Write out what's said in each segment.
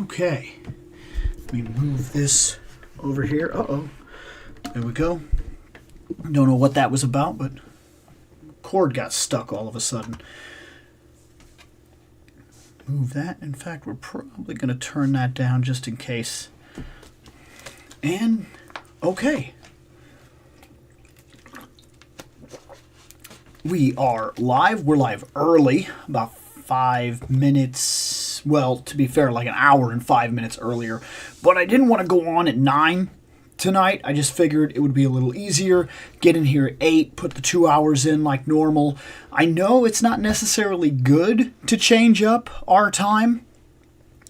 Okay, let me move this over here. Uh-oh, there we go. Don't know what that was about, but cord got stuck all of a sudden. Move that. In fact, we're probably going to turn that down just in case. And, okay. We are live. We're live early, about 5 minutes. Well, to be fair, like an hour and 5 minutes earlier. But I didn't want to go on at 9 tonight. I just figured it would be a little easier. Get in here at 8, put the 2 hours in like normal. I know it's not necessarily good to change up our time.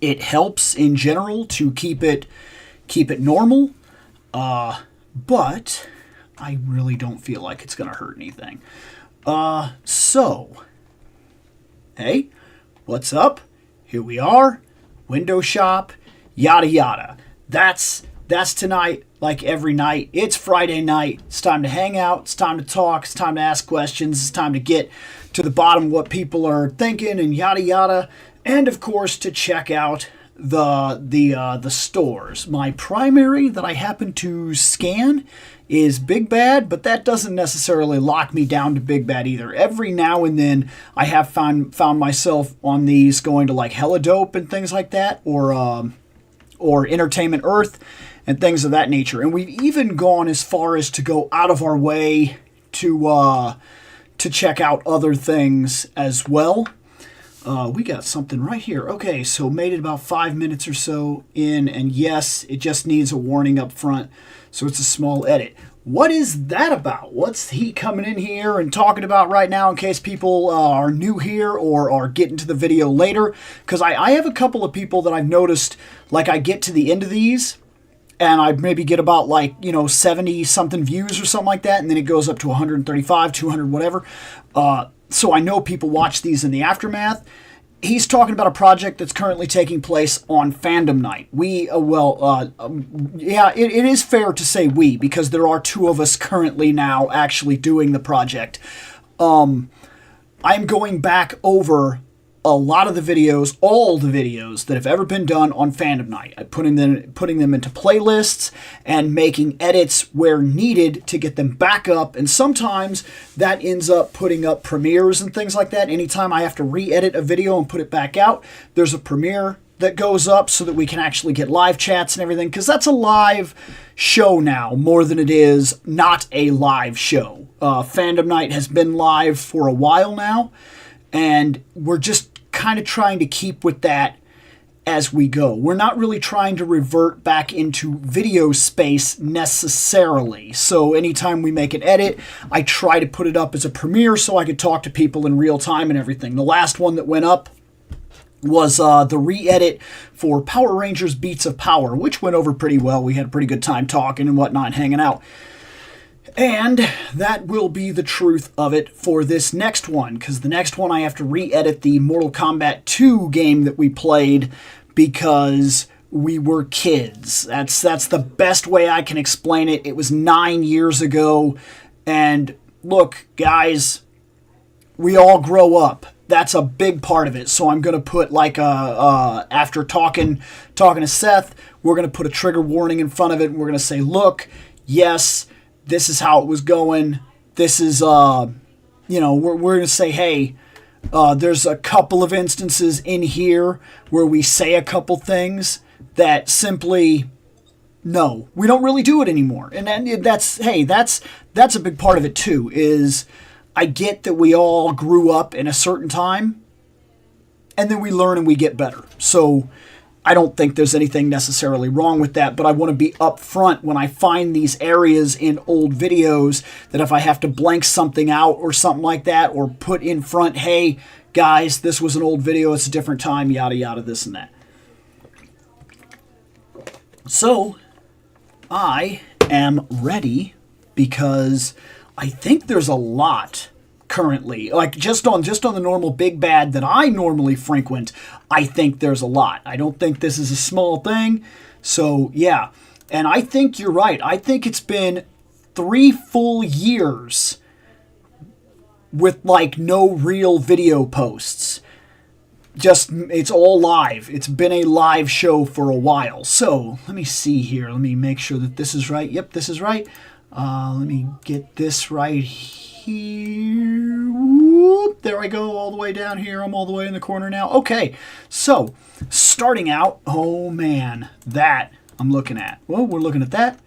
It helps in general to keep it normal. But I really don't feel like it's going to hurt anything. So, hey, what's up? Here we are, window shop, yada yada. That's tonight, like every night. It's Friday night. It's time to hang out. It's time to talk. It's time to ask questions. It's time to get to the bottom of what people are thinking and yada yada. And of course, to check out the stores. My primary that I happen to scan is Big Bad, but that doesn't necessarily lock me down to Big Bad either. Every now and then I have found myself on these going to like Hella Dope and things like that, or Entertainment Earth and things of that nature. And we've even gone as far as to go out of our way to check out other things as well. We got something right here. Okay, so made it about 5 minutes or so in, and yes, it just needs a warning up front, so it's a small edit. What is that about? What's he coming in here and talking about right now in case people are new here or are getting to the video later? Because I have a couple of people that I've noticed, like I get to the end of these, and I maybe get about 70-something views or something like that, and then it goes up to 135, 200, whatever. So I know people watch these in the aftermath. He's talking about a project that's currently taking place on Fandom Night. It is fair to say we, because there are two of us currently now actually doing the project. I'm going back over a lot of the videos, all the videos that have ever been done on Fandom Night. I'm putting them into playlists and making edits where needed to get them back up. And sometimes that ends up putting up premieres and things like that. Anytime I have to re-edit a video and put it back out, there's a premiere that goes up so that we can actually get live chats and everything. Because that's a live show now more than it is not a live show. Fandom Night has been live for a while now. And we're just kind of trying to keep with that as we go. We're not really trying to revert back into video space necessarily. So anytime we make an edit, I try to put it up as a premiere so I could talk to people in real time and everything. The last one that went up was the re-edit for Power Rangers Beats of Power, which went over pretty well. We had a pretty good time talking and whatnot, hanging out. And that will be the truth of it for this next one, because the next one I have to re-edit the Mortal Kombat 2 game that we played because we were kids. That's the best way I can explain it. It was 9 years ago, and look, guys, we all grow up. That's a big part of it. So I'm going to put after talking to Seth, we're going to put a trigger warning in front of it, and we're going to say, look, yes, this is how it was going. This is, we're going to say, hey, there's a couple of instances in here where we say a couple things that simply, no, we don't really do it anymore. And that's a big part of it too, is I get that we all grew up in a certain time and then we learn and we get better. So I don't think there's anything necessarily wrong with that, but I want to be upfront when I find these areas in old videos that if I have to blank something out or something like that, or put in front, hey, guys, this was an old video, it's a different time, yada, yada, this and that. So I am ready because I think there's a lot currently, like just on the normal Big Bad that I normally frequent. I think there's a lot. I don't think this is a small thing. So yeah, and I think you're right. I think it's been 3 full years with no real video posts. Just, it's all live. It's been a live show for a while. So, let me see here. Let me make sure that this is right. Yep, this is right. Let me get this right here. Whoop, there I go, all the way down here. I'm all the way in the corner now. Okay, so, starting out, oh man, that I'm looking at. Well, we're looking at that.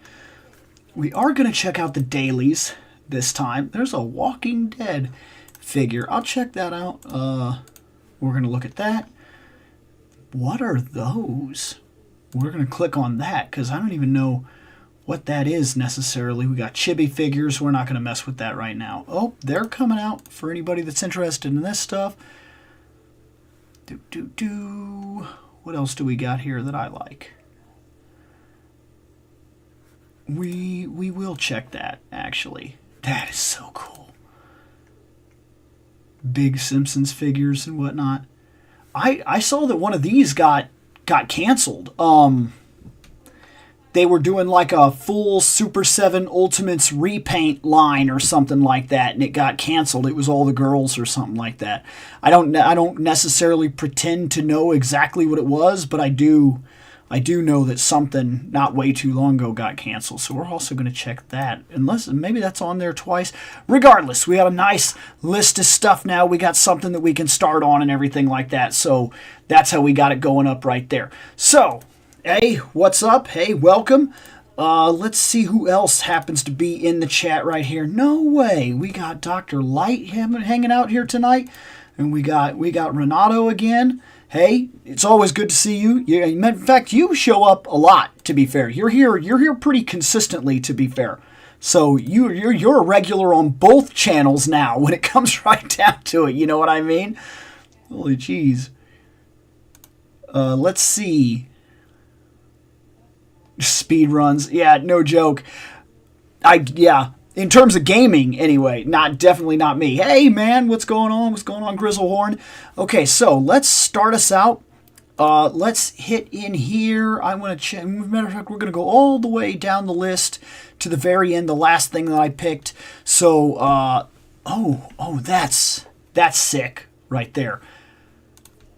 We are going to check out the dailies this time. There's a Walking Dead figure. I'll check that out. We're going to look at that. What are those? We're going to click on that because I don't even know what that is necessarily. We got chibi figures. We're not going to mess with that right now. Oh, they're coming out for anybody that's interested in this stuff. What else do we got here that I like? We will check that, actually. That is so cool. Big Simpsons figures and whatnot. I saw that one of these got canceled. They were doing like a full Super 7 Ultimates repaint line or something like that, and it got canceled. It was all the girls or something like that. I don't necessarily pretend to know exactly what it was, but I do know that something not way too long ago got canceled, so we're also going to check that. Unless, maybe that's on there twice. Regardless, we got a nice list of stuff now. We got something that we can start on and everything like that, so that's how we got it going up right there. So, hey, what's up? Hey, welcome. Let's see who else happens to be in the chat right here. No way. We got Dr. Light hanging out here tonight, and we got Renato again. Hey, it's always good to see you. In fact, you show up a lot, to be fair. You're here pretty consistently, to be fair. So you're a regular on both channels now when it comes right down to it. You know what I mean? Holy jeez. Let's see. Speed runs. Yeah, no joke. In terms of gaming, anyway, definitely not me. Hey, man, what's going on? What's going on, Grizzlehorn? Okay, so let's start us out. Let's hit in here. I want to check. Matter of fact, we're going to go all the way down the list to the very end, the last thing that I picked. So, that's sick right there.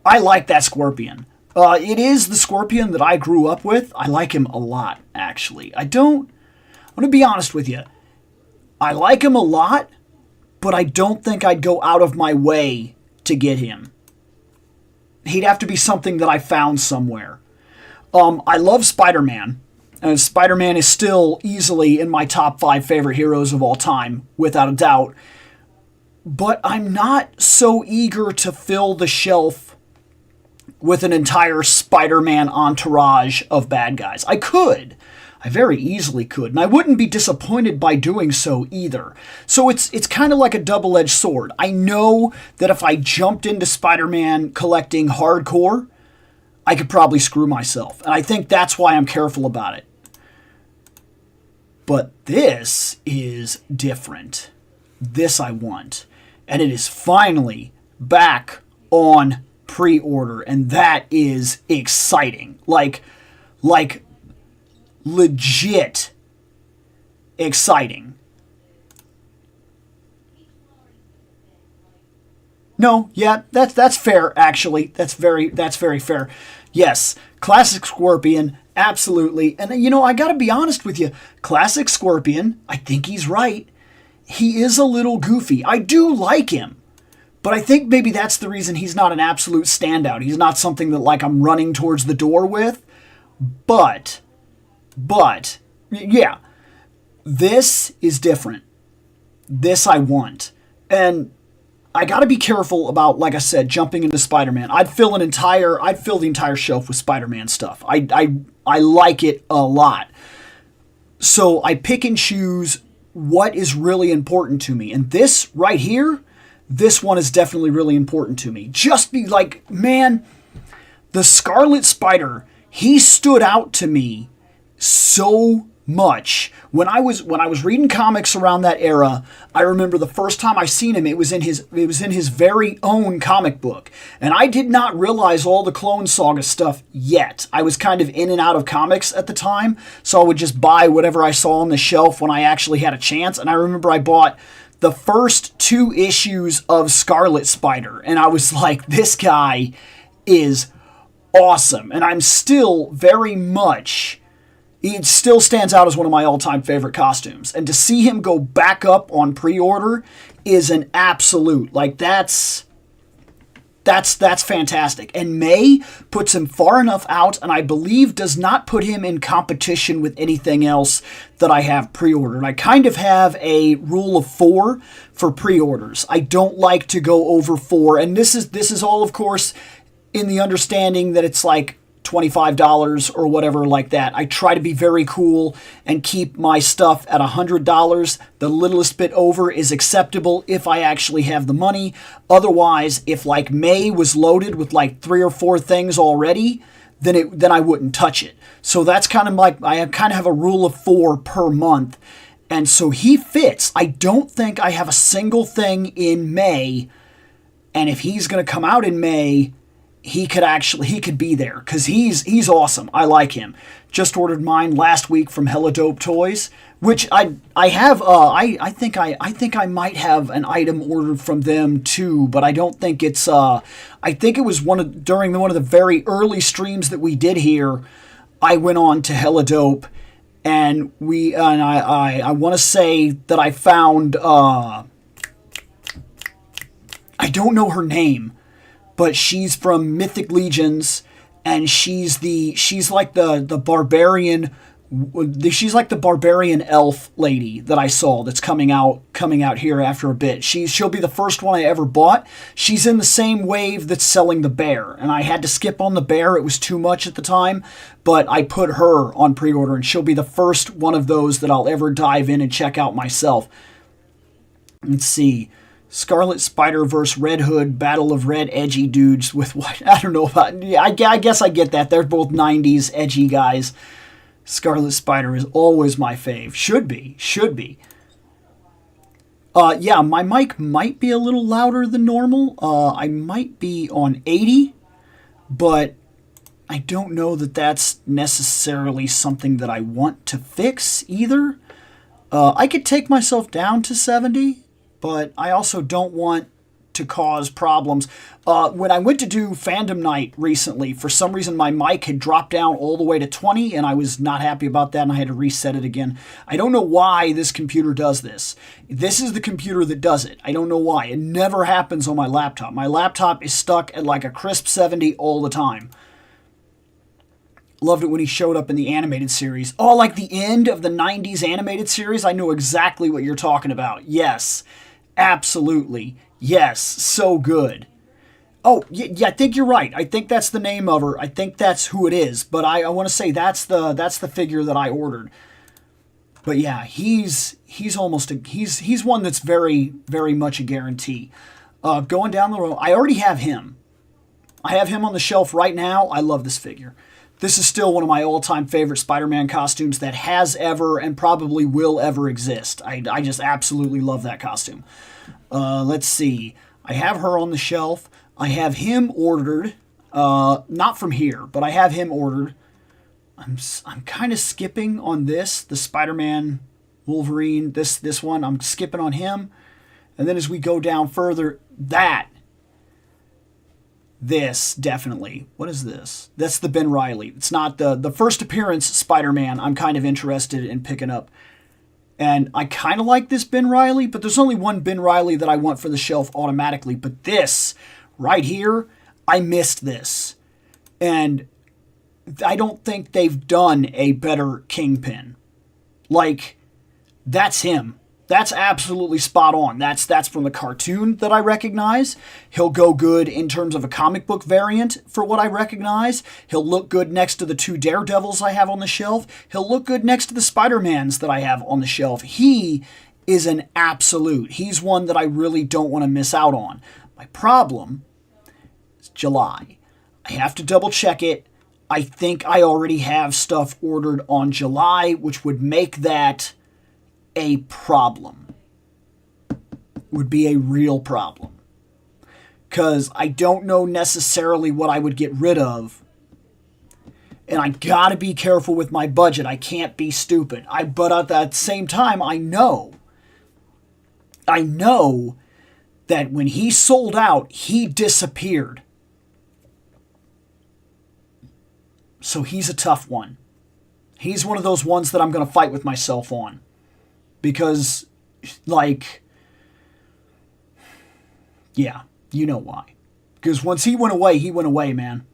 I like that Scorpion. It is the Scorpion that I grew up with. I like him a lot, actually. I'm going to be honest with you. I like him a lot, but I don't think I'd go out of my way to get him. He'd have to be something that I found somewhere. I love Spider-Man, and Spider-Man is still easily in my top 5 favorite heroes of all time, without a doubt. But I'm not so eager to fill the shelf with an entire Spider-Man entourage of bad guys. I very easily could, and I wouldn't be disappointed by doing so either. So it's kind of like a double-edged sword. I know that if I jumped into Spider-Man collecting hardcore, I could probably screw myself, and I think that's why I'm careful about it. But this is different. This I want, and it is finally back on pre-order, and that is exciting. Like legit exciting. No, yeah, that's fair, actually. That's very fair. Yes, classic Scorpion, absolutely. And I gotta be honest with you, classic Scorpion, I think he's right. He is a little goofy. I do like him. But I think maybe that's the reason he's not an absolute standout. He's not something that like I'm running towards the door with. But yeah, this is different. This I want. And I got to be careful about, like I said, jumping into Spider-Man. I'd fill the entire shelf with Spider-Man stuff. I like it a lot. So I pick and choose what is really important to me. And this right here, this one is definitely really important to me. Just be like, man, the Scarlet Spider, he stood out to me so much. When I was reading comics around that era, I remember the first time I seen him, it was in his very own comic book. And I did not realize all the Clone Saga stuff yet. I was kind of in and out of comics at the time, so I would just buy whatever I saw on the shelf when I actually had a chance. And I remember I bought the first 2 issues of Scarlet Spider, and I was like, this guy is awesome. And I'm still very much, it still stands out as one of my all-time favorite costumes. And to see him go back up on pre-order is an absolute, like, that's fantastic. And May puts him far enough out, and I believe does not put him in competition with anything else that I have pre-ordered. I kind of have a rule of 4 for pre-orders. I don't like to go over 4, and this is all, of course, in the understanding that it's like $25 or whatever like that. I try to be very cool and keep my stuff at $100. The littlest bit over is acceptable if I actually have the money. Otherwise, if like May was loaded with like 3 or 4 things already, then I wouldn't touch it. So that's kind of like, I kind of have a rule of 4 per month. And so he fits. I don't think I have a single thing in May. And if he's going to come out in May, he could be there because he's awesome. I like him. Just ordered mine last week from Hella Dope Toys, which I have. I think I might have an item ordered from them too, but I don't think it's. I think it was during one of the very early streams that we did here. I went on to Hella Dope, and I want to say that I found. I don't know her name, but she's from Mythic Legions, and she's like the barbarian. She's like the barbarian elf lady that I saw that's coming out here after a bit. She'll be the first one I ever bought. She's in the same wave that's selling the bear, and I had to skip on the bear. It was too much at the time, but I put her on pre-order, and she'll be the first one of those that I'll ever dive in and check out myself. Let's see. Scarlet Spider-Verse, Red Hood, Battle of Red, edgy dudes with white. I don't know about. Yeah, I guess I get that. They're both 90s edgy guys. Scarlet Spider is always my fave. Should be. Yeah, my mic might be a little louder than normal. I might be on 80, but I don't know that that's necessarily something that I want to fix either. I could take myself down to 70. But I also don't want to cause problems. When I went to do Fandom Night recently, for some reason my mic had dropped down all the way to 20, and I was not happy about that, and I had to reset it again. I don't know why this computer does this. This is the computer that does it. I don't know why. It never happens on my laptop. My laptop is stuck at like a crisp 70 all the time. Loved it when he showed up in the animated series. Oh, like the end of the 90s animated series? I know exactly what you're talking about. Yes. Absolutely. Yes. So good. Oh, yeah, I think you're right. I think that's the name of her. I think that's who it is. But I want to say that's the figure that I ordered. But yeah, he's one that's very, very much a guarantee. Going down the road, I already have him. I have him on the shelf right now. I love this figure. This is still one of my all-time favorite Spider-Man costumes that has ever and probably will ever exist. I just absolutely love that costume. Let's see. I have her on the shelf. I have him ordered. Not from here, but I have him ordered. I'm kind of skipping on this, the Spider-Man Wolverine, this one. I'm skipping on him. And then as we go down further, this, definitely. What is this? That's the Ben Reilly. It's not the first appearance Spider-Man I'm kind of interested in picking up. And I kind of like this Ben Reilly, but there's only one Ben Reilly that I want for the shelf automatically. But this, right here, I missed this. And I don't think they've done a better Kingpin. Like, that's him. That's absolutely spot on. That's from the cartoon that I recognize. He'll go good in terms of a comic book variant for what I recognize. He'll look good next to the 2 Daredevils I have on the shelf. He'll look good next to the Spider-Mans that I have on the shelf. He is an absolute. He's one that I really don't want to miss out on. My problem is July. I have to double check it. I think I already have stuff ordered on July, which would make that a problem. Would be a real problem. Because I don't know necessarily what I would get rid of. And I gotta be careful with my budget. I can't be stupid. But at the same time, I know that when he sold out, he disappeared. So he's a tough one. He's one of those ones that I'm going to fight with myself on. Because, like, yeah, you know why. Because once he went away, man.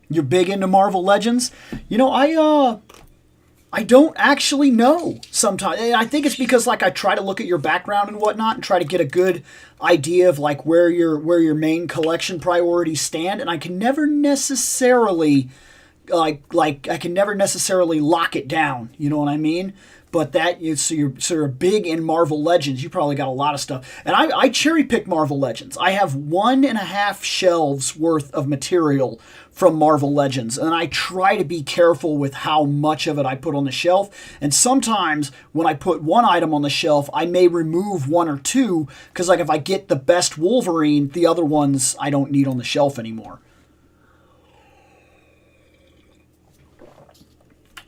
You're big into Marvel Legends? You know, I don't actually know sometimes. I think it's because, like, I try to look at your background and whatnot and try to get a good idea of, like, where your main collection priorities stand, and I can never necessarily I can never necessarily lock it down. You know what I mean? But so you're big in Marvel Legends. You probably got a lot of stuff. And I cherry pick Marvel Legends. I have 1.5 shelves worth of material from Marvel Legends, and I try to be careful with how much of it I put on the shelf. And sometimes when I put one item on the shelf, I may remove one or two because, like, if I get the best Wolverine, the other ones I don't need on the shelf anymore.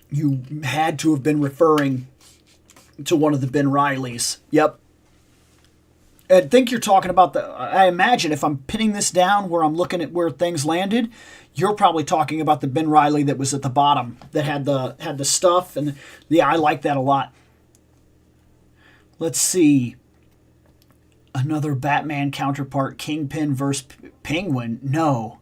You had to have been referring to one of the Ben Rileys. Yep. I think you're talking about I imagine if I'm pinning this down where I'm looking at where things landed, you're probably talking about the Ben Reilly that was at the bottom that had the stuff, and yeah, I like that a lot. Let's see. Another Batman counterpart, Kingpin versus Penguin. No,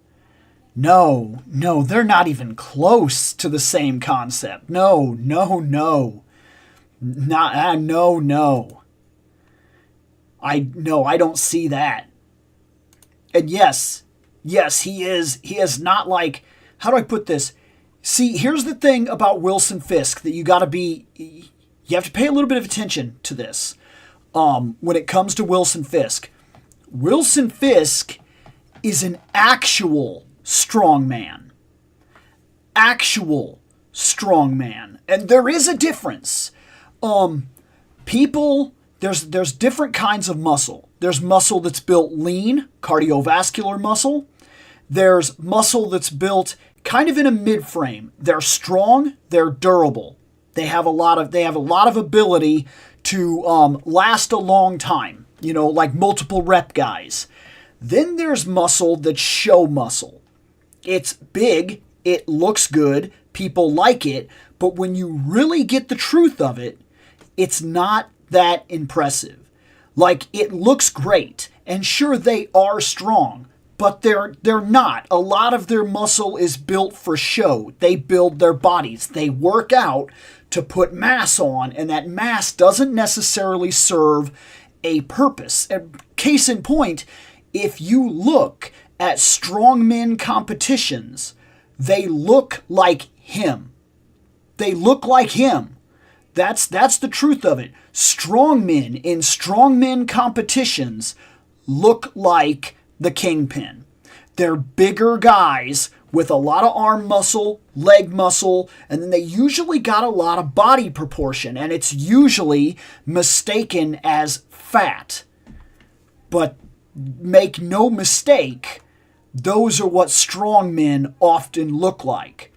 they're not even close to the same concept. No. No. I don't see that. And yes, he is not like, how do I put this? See, here's the thing about Wilson Fisk that you have to pay a little bit of attention to this. When it comes to Wilson Fisk. Wilson Fisk is an actual strongman. Actual strongman. And there is a difference. There's different kinds of muscle. There's muscle that's built lean, cardiovascular muscle. There's muscle that's built kind of in a mid-frame. They're strong, they're durable. They have a lot of ability to last a long time, like multiple rep guys. Then there's muscle that's show muscle. It's big, it looks good, people like it, but when you really get the truth of it, it's not that impressive. Like, it looks great, and sure, they are strong, but they're not. A lot of their muscle is built for show. They build their bodies. They work out to put mass on, and that mass doesn't necessarily serve a purpose. And case in point, if you look at strongmen competitions, they look like him. They look like him. That's the truth of it. Strongmen in strongmen competitions look like the Kingpin. They're bigger guys with a lot of arm muscle, leg muscle, and then they usually got a lot of body proportion, and it's usually mistaken as fat. But make no mistake, those are what strongmen often look like.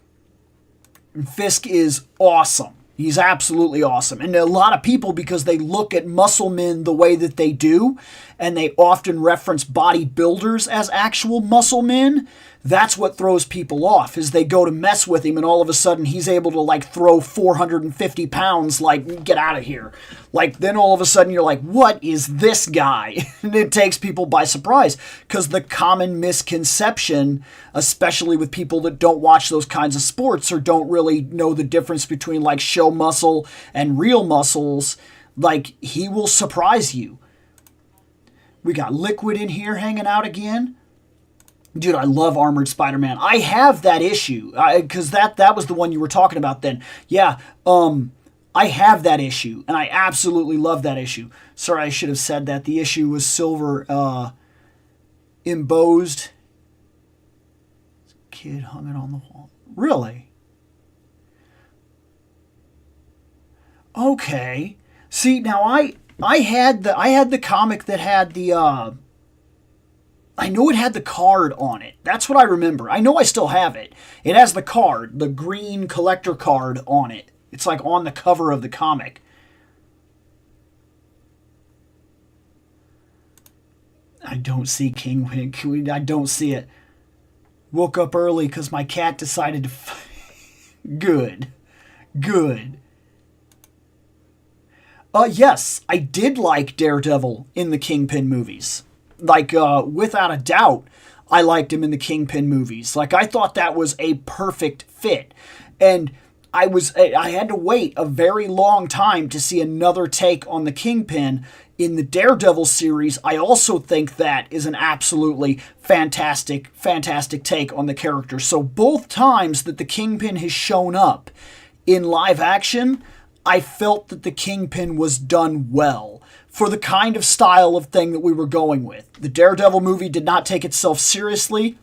And Fisk is awesome. He's absolutely awesome. And a lot of people, because they look at muscle men the way that they do, and they often reference bodybuilders as actual muscle men, that's what throws people off, is they go to mess with him, and all of a sudden he's able to, like, throw 450 pounds, like, get out of here. Like, then all of a sudden you're like, what is this guy? And it takes people by surprise, because the common misconception, especially with people that don't watch those kinds of sports or don't really know the difference between, like, show muscle and real muscles, like, he will surprise you. We got Liquid in here hanging out again. Dude, I love Armored Spider-Man. I have that issue, because that was the one you were talking about then. Yeah, I have that issue, and I absolutely love that issue. Sorry, I should have said that. The issue was silver embossed. Kid hung it on the wall. Really? Okay. See, now I had the comic that had the I know it had the card on it. That's what I remember. I know I still have it. It has the card, the green collector card on it. It's like on the cover of the comic. I don't see Kingpin. I don't see it. Woke up early because my cat decided to Good. Good. Yes, I did like Daredevil in the Kingpin movies. Like, without a doubt, I liked him in the Kingpin movies. Like, I thought that was a perfect fit. And I had to wait a very long time to see another take on the Kingpin. In the Daredevil series, I also think that is an absolutely fantastic, fantastic take on the character. So both times that the Kingpin has shown up in live action, I felt that the Kingpin was done well for the kind of style of thing that we were going with. The Daredevil movie did not take itself seriously.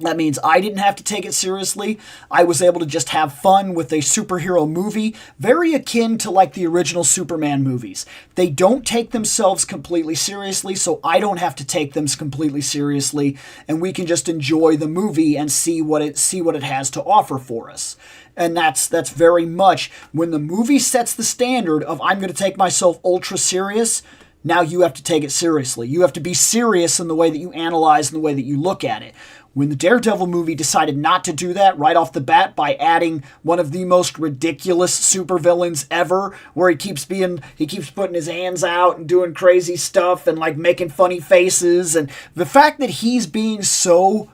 That means I didn't have to take it seriously. I was able to just have fun with a superhero movie, very akin to like the original Superman movies. They don't take themselves completely seriously, so I don't have to take them completely seriously, and we can just enjoy the movie and see what it has to offer for us. And that's very much when the movie sets the standard of I'm going to take myself ultra serious. Now you have to take it seriously. You have to be serious in the way that you analyze and the way that you look at it. When the Daredevil movie decided not to do that right off the bat by adding one of the most ridiculous supervillains ever, where he keeps putting his hands out and doing crazy stuff and like making funny faces, and the fact that he's being so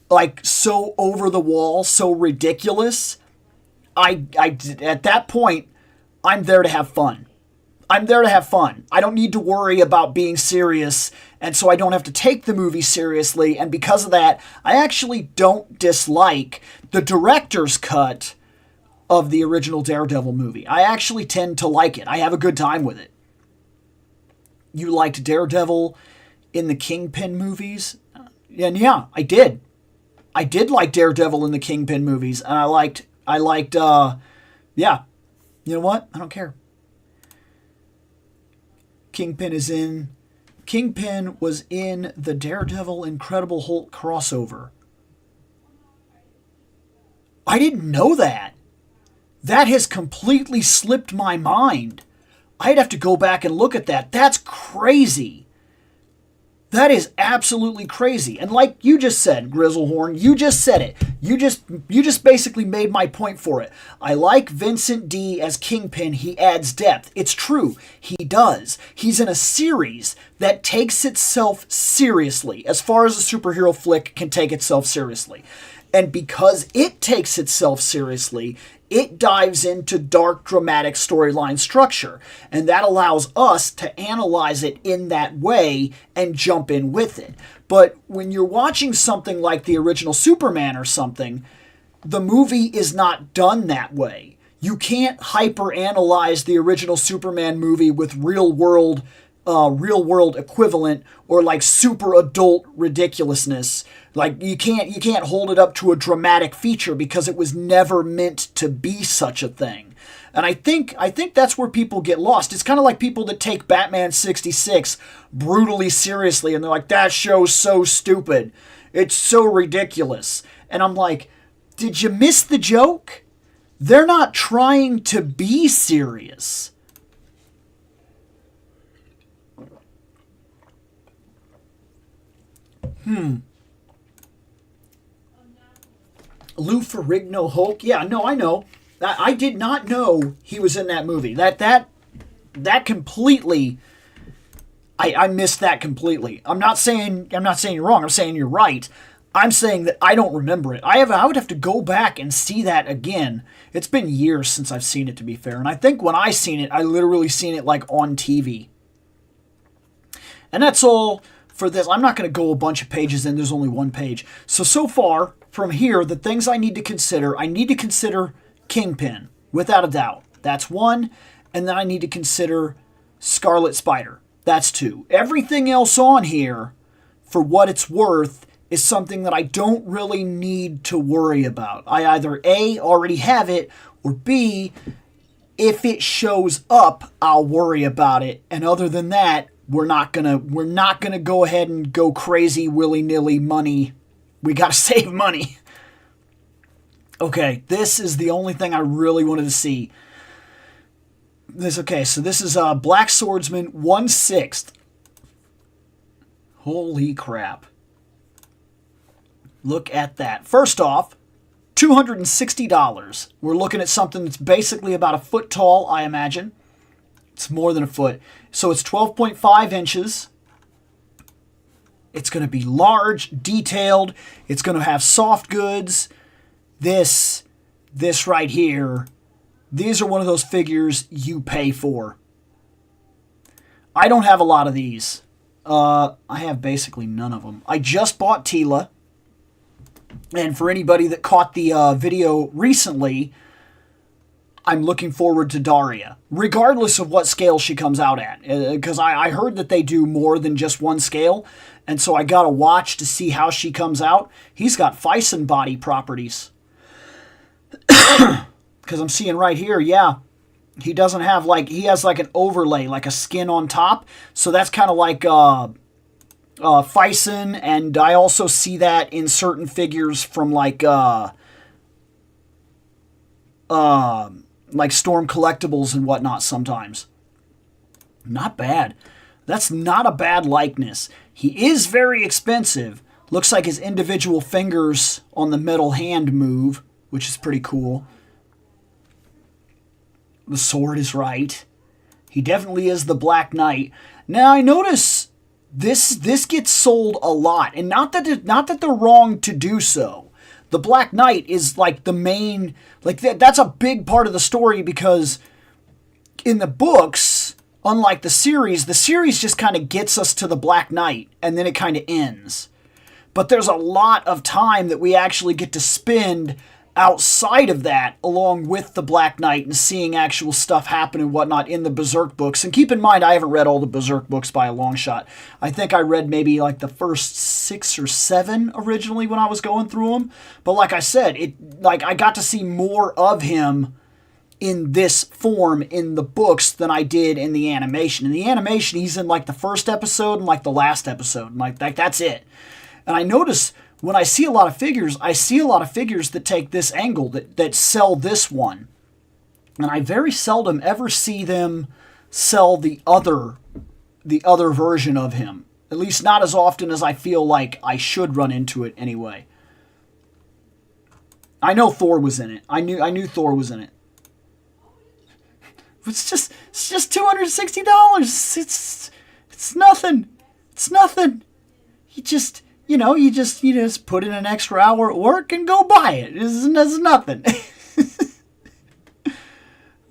over the wall, so ridiculous, I at that point, I'm there to have fun. I'm there to have fun. I don't need to worry about being serious, and so I don't have to take the movie seriously, and because of that, I actually don't dislike the director's cut of the original Daredevil movie. I actually tend to like it. I have a good time with it. You liked Daredevil in the Kingpin movies? And yeah, I did. I did like Daredevil in the Kingpin movies, and I liked, yeah. You know what? I don't care. Kingpin was in the Daredevil Incredible Hulk crossover. I didn't know that. That has completely slipped my mind. I'd have to go back and look at that. That's crazy. That is absolutely crazy. And like you just said, Grizzlehorn, you just said it. You just basically made my point for it. I like Vincent D as Kingpin. He adds depth. It's true. He does. He's in a series that takes itself seriously, as far as a superhero flick can take itself seriously. And because it takes itself seriously, it dives into dark, dramatic storyline structure. And that allows us to analyze it in that way and jump in with it. But when you're watching something like the original Superman or something, the movie is not done that way. You can't hyper-analyze the original Superman movie with real world equivalent or like super adult ridiculousness. Like you can't hold it up to a dramatic feature because it was never meant to be such a thing. And I think that's where people get lost. It's kind of like people that take Batman 66 brutally seriously and they're like, that show's so stupid. It's so ridiculous. And I'm like, did you miss the joke? They're not trying to be serious. Lou Ferrigno Hulk? Yeah, no, I know. I did not know he was in that movie. That completely, I missed that completely. I'm not saying you're wrong. I'm saying you're right. I'm saying that I don't remember it. I would have to go back and see that again. It's been years since I've seen it, to be fair. And I think when I seen it, I literally seen it like on TV. And that's all for this. I'm not going to go a bunch of pages in. There's only one page. So far, from here, the things I need to consider Kingpin, without a doubt. That's one. And then I need to consider Scarlet Spider. That's two. Everything else on here, for what it's worth, is something that I don't really need to worry about. I either A, already have it, or B, if it shows up, I'll worry about it. And other than that, we're not gonna go ahead and go crazy willy-nilly money. We gotta save money. Okay, this is the only thing I really wanted to see. So this is Black Swordsman 1/6. Holy crap. Look at that. First off, $260. We're looking at something that's basically about a foot tall, I imagine. It's more than a foot. So it's 12.5 inches. It's going to be large, detailed. It's going to have soft goods. This right here, these are one of those figures you pay for. I don't have a lot of these. I have basically none of them. I just bought Teela. And for anybody that caught the video recently, I'm looking forward to Daria, regardless of what scale she comes out at. Because I heard that they do more than just one scale, and so I got to watch to see how she comes out. He's got Phison body properties. Because I'm seeing right here, yeah, he doesn't have he has like an overlay, like a skin on top. So that's kind of like Phison, and I also see that in certain figures from like Storm Collectibles and whatnot sometimes. Not bad. That's not a bad likeness. He is very expensive. Looks like his individual fingers on the metal hand move, which is pretty cool. The sword is right. He definitely is the Black Knight. Now I notice this gets sold a lot, and not that they're wrong to do so. The Black Knight is like the main, that's a big part of the story, because in the books, unlike the series just kind of gets us to the Black Knight, and then it kind of ends. But there's a lot of time that we actually get to spend outside of that, along with the Black Knight, and seeing actual stuff happen and whatnot in the Berserk books. And keep in mind, I haven't read all the Berserk books by a long shot. I think I read maybe like the first 6 or 7 originally when I was going through them. But like I said, I got to see more of him in this form in the books than I did in the animation. In the animation, he's in like the first episode and like the last episode, and like that's it. And I notice when I see a lot of figures, that take this angle, that sell this one. And I very seldom ever see them sell the other version of him. At least not as often as I feel like I should run into it anyway. I know Thor was in it. I knew Thor was in it. It's just $260. It's nothing. It's nothing. You just put in an extra hour at work and go buy it. It's nothing.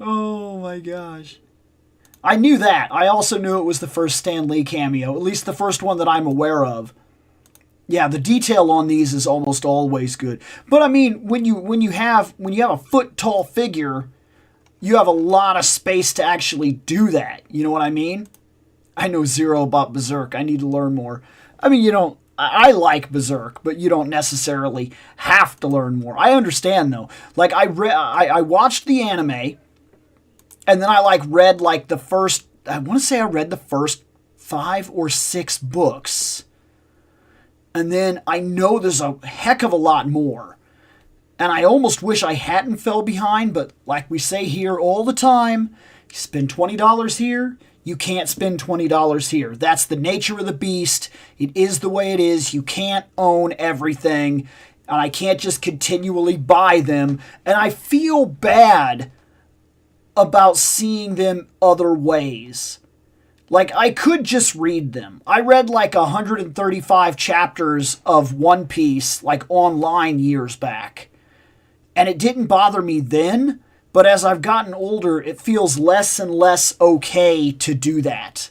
Oh my gosh. I knew that. I also knew it was the first Stan Lee cameo, at least the first one that I'm aware of. Yeah, the detail on these is almost always good. But I mean, when you have a foot tall figure, you have a lot of space to actually do that. You know what I mean? I know zero about Berserk. I need to learn more. I mean, I like Berserk, but you don't necessarily have to learn more. I understand, though. Like, I watched the anime, and then I read the first, I want to say I read the first 5 or 6 books. And then I know there's a heck of a lot more. And I almost wish I hadn't fell behind, but like we say here all the time, you spend $20 here, you can't spend $20 here. That's the nature of the beast. It is the way it is. You can't own everything, and I can't just continually buy them. And I feel bad about seeing them other ways. Like, I could just read them. I read 135 chapters of One Piece, online years back. And it didn't bother me then, but as I've gotten older, it feels less and less okay to do that.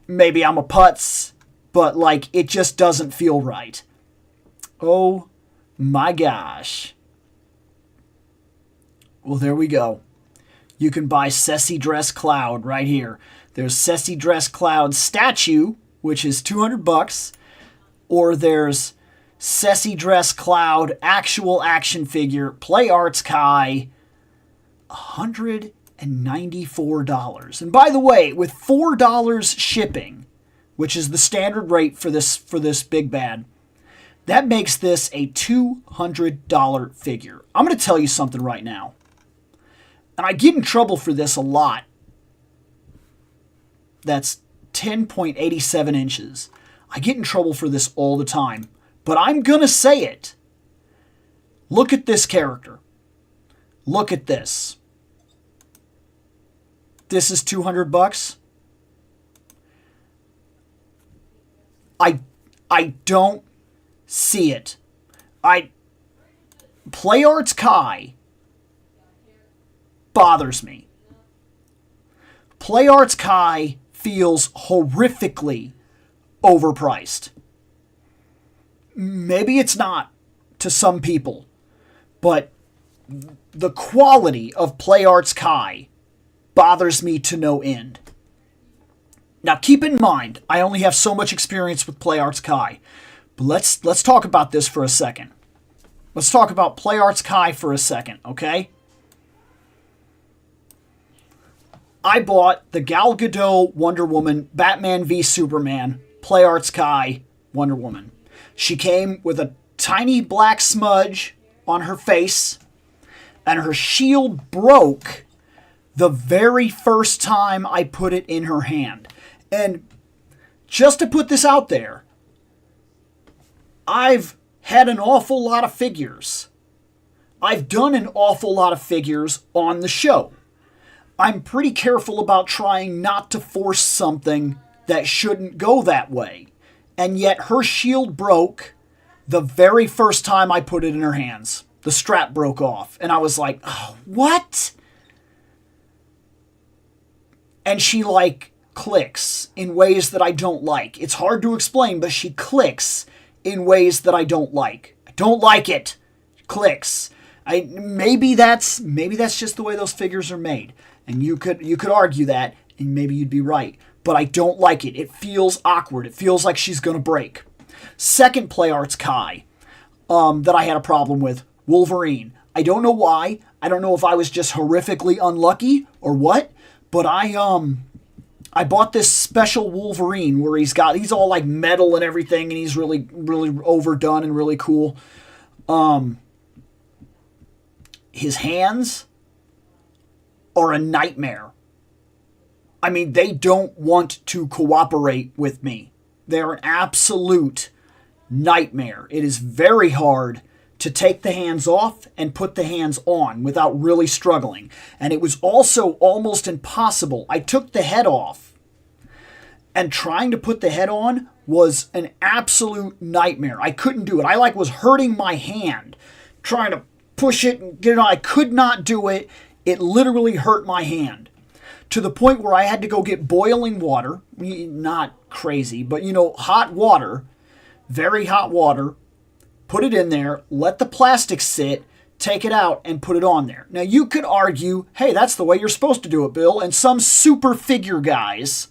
Maybe I'm a putz, but it just doesn't feel right. Oh my gosh. Well, there we go. You can buy Ceci Dress Cloud right here. There's Ceci Dress Cloud statue, which is $200, or there's Ceci Dress Cloud actual action figure, Play Arts Kai, $194. And by the way, with $4 shipping, which is the standard rate for this big bad, that makes this a $200 figure. I'm going to tell you something right now. And I get in trouble for this a lot. That's 10.87 inches. I get in trouble for this all the time. But I'm going to say it. Look at this character. Look at this. This is $200. I don't see it. PlayArts Kai bothers me. PlayArts Kai feels horrifically overpriced. Maybe it's not to some people, but the quality of PlayArts Kai bothers me to no end. Now keep in mind, I only have so much experience with PlayArts Kai, but let's talk about this for a second. Let's talk about PlayArts Kai for a second, okay? I bought the Gal Gadot Wonder Woman Batman v Superman PlayArts Kai Wonder Woman. She came with a tiny black smudge on her face, and her shield broke the very first time I put it in her hand. And just to put this out there, I've had an awful lot of figures. I've done an awful lot of figures on the show. I'm pretty careful about trying not to force something that shouldn't go that way. And yet her shield broke the very first time I put it in her hands. The strap broke off. And I was like, oh, what? And she clicks in ways that I don't like. It's hard to explain, but she clicks in ways that I don't like. I don't like it. Clicks. Maybe that's just the way those figures are made. And you could argue that, and maybe you'd be right. But I don't like it. It feels awkward. It feels like she's going to break. Second PlayArts Kai that I had a problem with, Wolverine. I don't know why. I don't know if I was just horrifically unlucky or what, but I bought this special Wolverine where he's all like metal and everything, and he's really, really overdone and really cool. His hands are a nightmare. I mean, they don't want to cooperate with me. They're an absolute nightmare. It is very hard to take the hands off and put the hands on without really struggling. And it was also almost impossible. I took the head off, and trying to put the head on was an absolute nightmare. I couldn't do it. I was hurting my hand trying to push it and get it on. I could not do it. It literally hurt my hand to the point where I had to go get boiling water. Not crazy, but hot water, very hot water, put it in there, let the plastic sit, take it out, and put it on there. Now, you could argue, hey, that's the way you're supposed to do it, Bill, and some super figure guys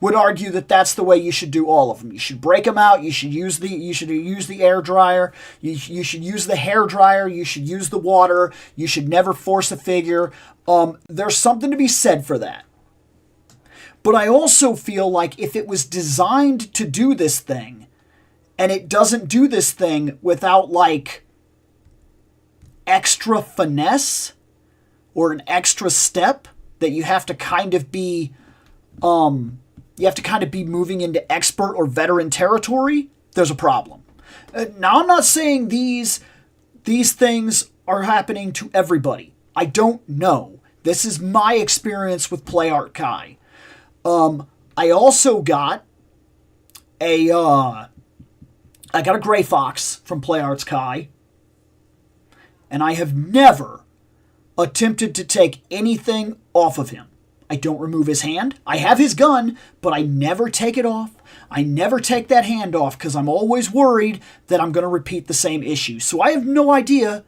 would argue that that's the way you should do all of them. You should break them out. You should use the air dryer. You should use the hair dryer. You should use the water. You should never force a figure. There's something to be said for that. But I also feel like if it was designed to do this thing, and it doesn't do this thing without extra finesse or an extra step that you have to kind of be moving into expert or veteran territory, there's a problem. Now, I'm not saying these things are happening to everybody. I don't know. This is my experience with PlayArt Kai. I also got I got a Gray Fox from PlayArts Kai, and I have never attempted to take anything off of him. I don't remove his hand. I have his gun, but I never take it off. I never take that hand off because I'm always worried that I'm going to repeat the same issue. So I have no idea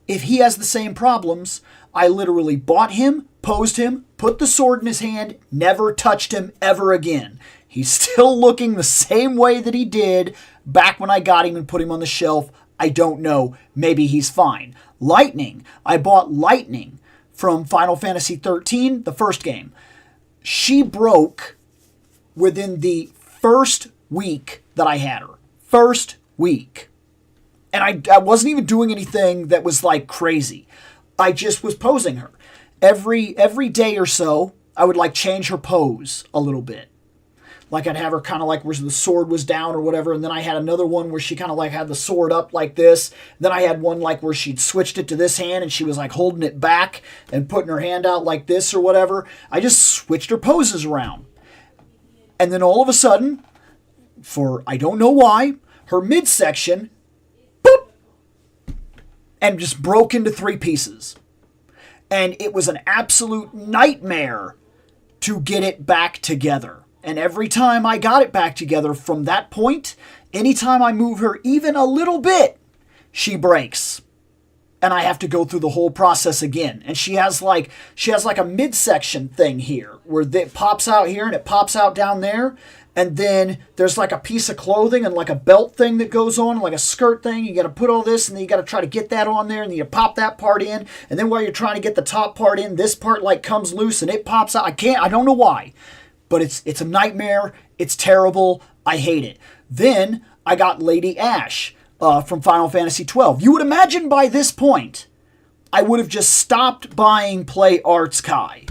if he has the same problems. I literally bought him, posed him, put the sword in his hand, never touched him ever again. He's still looking the same way that he did back when I got him and put him on the shelf. I don't know. Maybe he's fine. Lightning. I bought Lightning from Final Fantasy XIII, the first game. She broke within the first week that I had her. First week. And I wasn't even doing anything that was crazy. I just was posing her. Every day or so, I would change her pose a little bit. Like I'd have her kind of like where the sword was down or whatever, and then I had another one where she kind of like had the sword up like this. Then I had one like where she'd switched it to this hand and she was like holding it back and putting her hand out like this or whatever. I just switched her poses around. And then all of a sudden, for I don't know why, her midsection, boop, and just broke into 3 pieces. And it was an absolute nightmare to get it back together. And every time I got it back together from that point, anytime I move her even a little bit, she breaks. And I have to go through the whole process again. And she has like a midsection thing here where it pops out here and it pops out down there. And then there's like a piece of clothing and like a belt thing that goes on, like a skirt thing. You got to put all this and then you got to try to get that on there and then you pop that part in. And then while you're trying to get the top part in, this part like comes loose and it pops out. I don't know why. But it's a nightmare. It's terrible. I hate it. Then I got Lady Ashe from Final Fantasy XII. You would imagine by this point, I would have just stopped buying Play Arts Kai.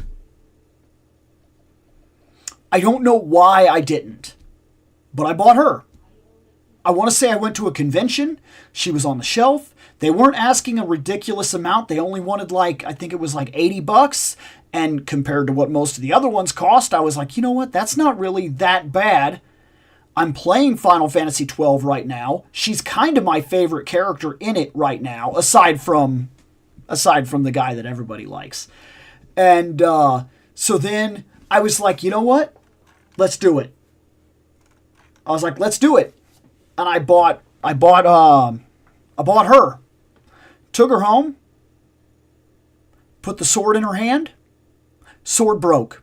I don't know why I didn't, but I bought her. I want to say I went to a convention. She was on the shelf. They weren't asking a ridiculous amount. They only wanted like, I think it was like $80. And compared to what most of the other ones cost, I was like, you know what? That's not really that bad. I'm playing Final Fantasy XII right now. She's kind of my favorite character in it right now, aside from the guy that everybody likes. And so then I was like, you know what? Let's do it. I was like, let's do it. And I bought her. Took her home. Put the sword in her hand. Sword broke.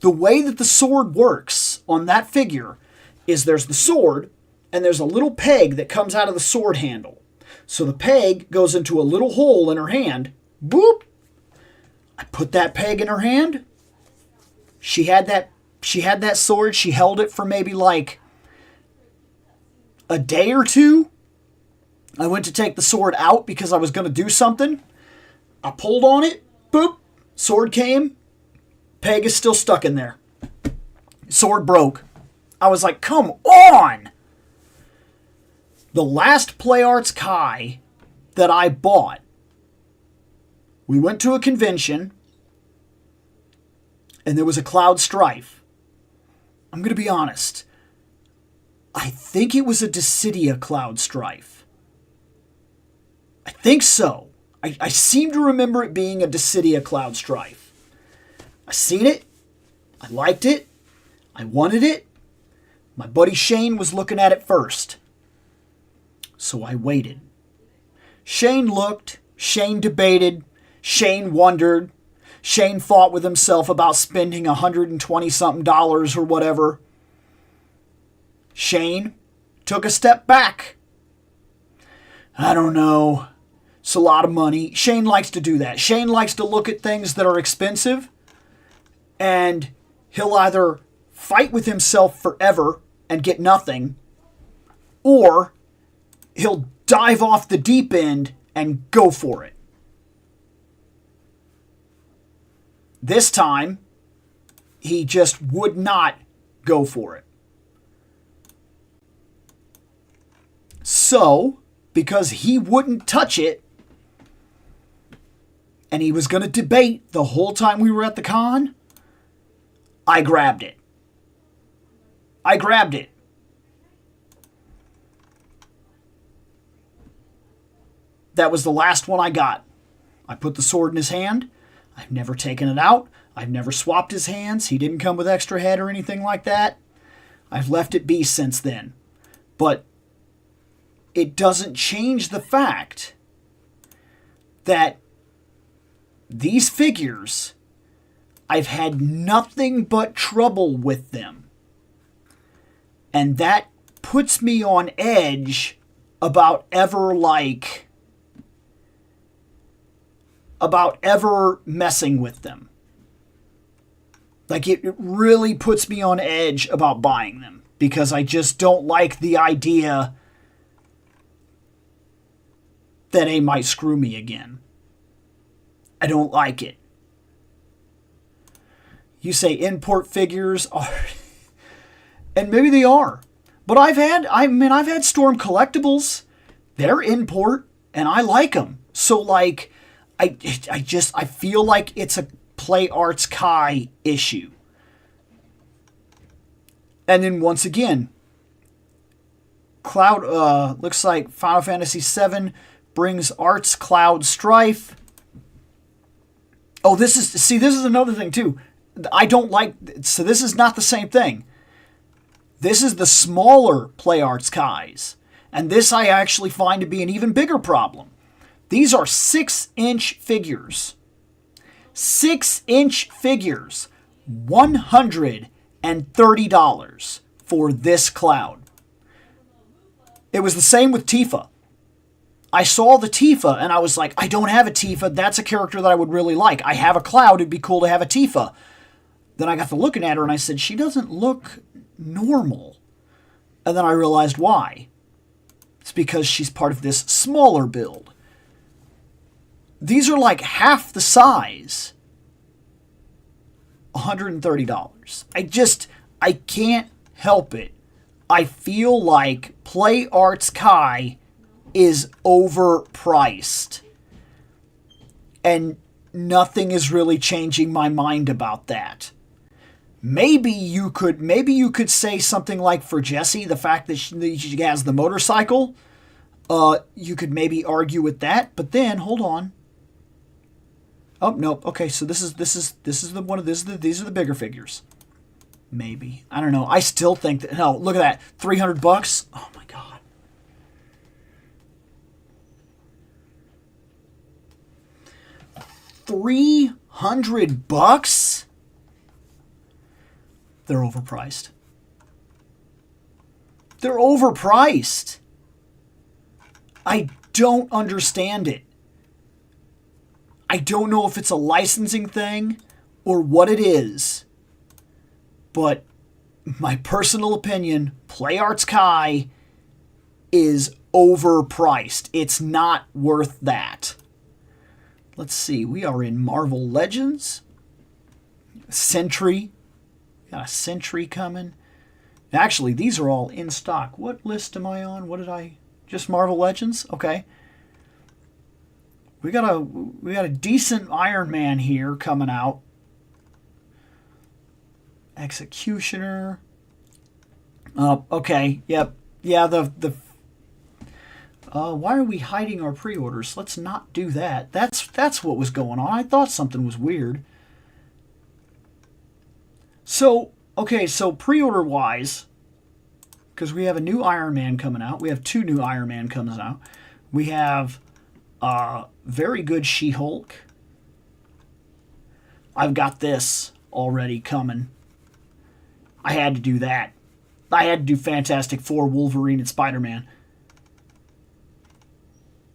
The way that the sword works on that figure is there's the sword and there's a little peg that comes out of the sword handle. So the peg goes into a little hole in her hand. Boop. I put that peg in her hand. She had that sword. She held it for maybe like a day or two. I went to take the sword out because I was going to do something. I pulled on it. Boop. Sword came. Peg is still stuck in there. Sword broke. I was like, come on! The last Play Arts Kai that I bought, we went to a convention, and there was a Cloud Strife. I'm going to be honest. I think it was a Dissidia Cloud Strife. I think so. I seem to remember it being a Dissidia Cloud Strife. I seen it. I liked it. I wanted it. My buddy Shane was looking at it first. So I waited. Shane looked. Shane debated. Shane wondered. Shane fought with himself about spending $120-something or whatever. Shane took a step back. I don't know. It's a lot of money. Shane likes to do that. Shane likes to look at things that are expensive and he'll either fight with himself forever and get nothing, or he'll dive off the deep end and go for it. This time, he just would not go for it. So, because he wouldn't touch it, and he was going to debate the whole time we were at the con, I grabbed it. That was the last one I got. I put the sword in his hand. I've never taken it out. I've never swapped his hands. He didn't come with extra head or anything like that. I've left it be since then. But it doesn't change the fact that these figures, I've had nothing but trouble with them. And that puts me on edge about ever messing with them. Like, it really puts me on edge about buying them because I just don't like the idea that they might screw me again. I don't like it. You say import figures are... And maybe they are. But I've had Storm collectibles. They're import, and I like them. So, like, I feel like it's a Play Arts Kai issue. And then once again, Cloud, looks like Final Fantasy VII brings Arts Cloud Strife. Oh, this is another thing too. I don't like, so this is not the same thing. This is the smaller Play Arts Kais. And this I actually find to be an even bigger problem. These are 6-inch figures. 6-inch figures. $130 for this Cloud. It was the same with Tifa. I saw the Tifa and I was like, I don't have a Tifa. That's a character that I would really like. I have a Cloud. It'd be cool to have a Tifa. Then I got to looking at her and I said, she doesn't look normal. And then I realized why. It's because she's part of this smaller build. These are like half the size. $130. I can't help it. I feel like Play Arts Kai is overpriced. And nothing is really changing my mind about that. Maybe you could say something like for Jessie, the fact that she has the motorcycle, you could maybe argue with that, but then hold on. Oh, no. Okay, so these are the bigger figures. Maybe. I don't know. I still think that, no, look at that. $300? Oh my god. $300? They're overpriced. They're overpriced. I don't understand it. I don't know if it's a licensing thing or what it is. But my personal opinion, Play Arts Kai is overpriced. It's not worth that. Let's see. We are in Marvel Legends. Sentry. Got a Sentry coming. Actually, these are all in stock. What list am I on? What did I... Just Marvel Legends? Okay. We got a decent Iron Man here coming out. Executioner. Okay. Yep. Yeah, why are we hiding our pre-orders? Let's not do that. That's what was going on. I thought something was weird. So, okay, so pre-order wise, because we have a new Iron Man coming out. We have 2 new Iron Man coming out. We have very good She-Hulk. I've got this already coming. I had to do that. I had to do Fantastic Four, Wolverine, and Spider-Man.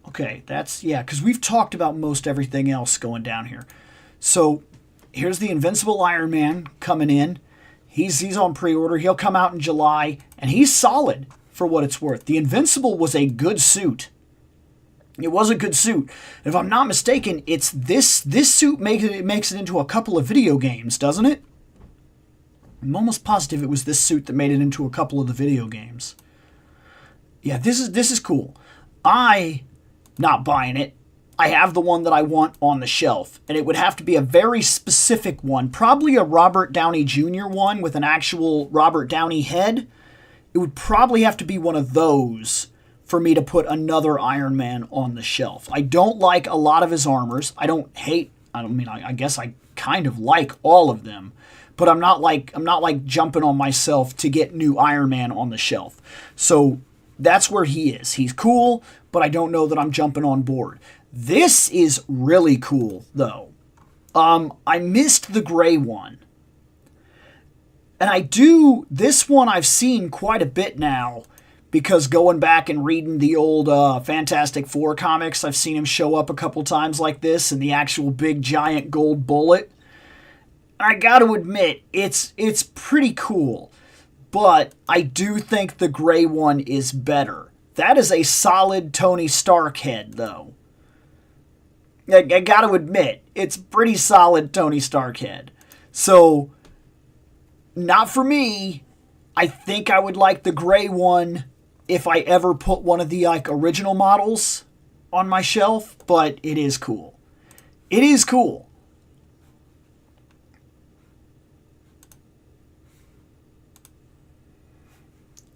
Okay, yeah, because we've talked about most everything else going down here. So, here's the Invincible Iron Man coming in. He's on pre-order. He'll come out in July, and he's solid for what it's worth. The Invincible was a good suit. It was a good suit. If I'm not mistaken, it's this suit makes it into a couple of video games, doesn't it? I'm almost positive it was this suit that made it into a couple of the video games. Yeah, this is cool. Not buying it. I have the one that I want on the shelf, and it would have to be a very specific one, probably a Robert Downey Jr. one with an actual Robert Downey head. It would probably have to be one of those for me to put another Iron Man on the shelf. I don't like a lot of his armors. I guess I kind of like all of them, but I'm not like jumping on myself to get new Iron Man on the shelf. So that's where he is. He's cool, but I don't know that I'm jumping on board. This is really cool, though. I missed the gray one. And this one I've seen quite a bit now, because going back and reading the old Fantastic Four comics, I've seen him show up a couple times like this in the actual big giant gold bullet. I gotta admit, it's pretty cool. But I do think the gray one is better. That is a solid Tony Stark head, though. I gotta admit, it's pretty solid Tony Stark head. So, not for me, I think I would like the gray one if I ever put one of the like original models on my shelf, but it is cool. It is cool.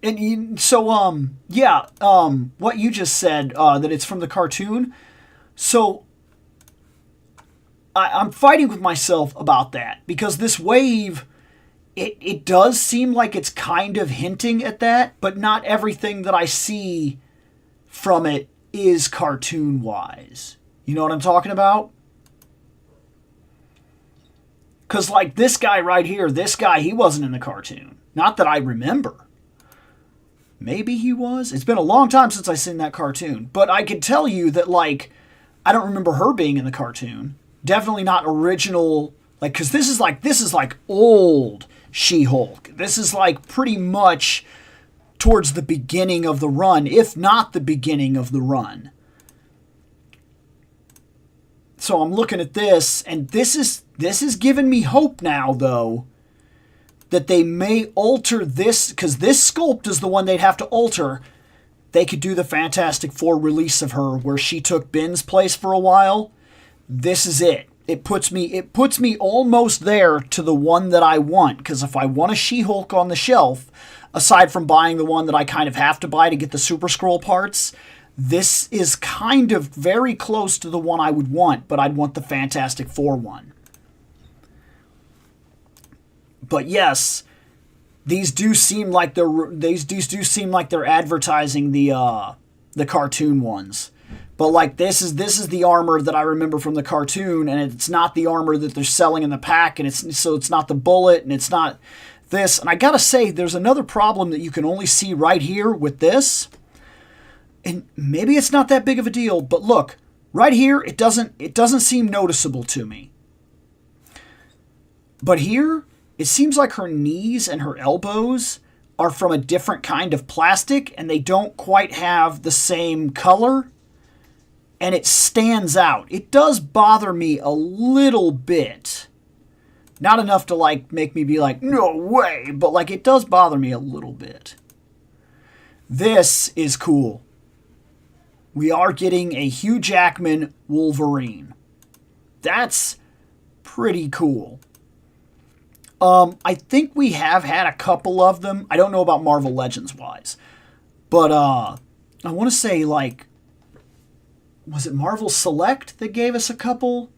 And so, yeah, what you just said, that it's from the cartoon. So, I'm fighting with myself about that because this wave, it does seem like it's kind of hinting at that, but not everything that I see from it is cartoon-wise. You know what I'm talking about? Because, like, this guy right here, this guy, he wasn't in the cartoon. Not that I remember. Maybe he was. It's been a long time since I've seen that cartoon. But I can tell you that, like, I don't remember her being in the cartoon. Definitely not original. Like, because this is like old She-Hulk. This is like pretty much towards the beginning of the run, if not the beginning of the run. So I'm looking at this, and this is giving me hope now, though, that they may alter this, because this sculpt is the one they'd have to alter. They could do the Fantastic Four release of her where she took Ben's place for a while. This is it. It puts me almost there to the one that I want, because if I want a She-Hulk on the shelf, aside from buying the one that I kind of have to buy to get the Super Skrull parts, this is kind of very close to the one I would want, but I'd want the Fantastic Four one. But yes, these do seem like they're advertising the cartoon ones. But like this is the armor that I remember from the cartoon, and it's not the armor that they're selling in the pack, and it's not the bullet, and it's not this. And I gotta say, there's another problem that you can only see right here with this. And maybe it's not that big of a deal, but look, right here, it doesn't seem noticeable to me. But here, it seems like her knees and her elbows are from a different kind of plastic, and they don't quite have the same color, and it stands out. It does bother me a little bit. Not enough to like make me be like, no way, but like it does bother me a little bit. This is cool. We are getting a Hugh Jackman Wolverine. That's pretty cool. I think we have had a couple of them. I don't know about Marvel Legends wise. But I want to say, like, was it Marvel Select that gave us a couple?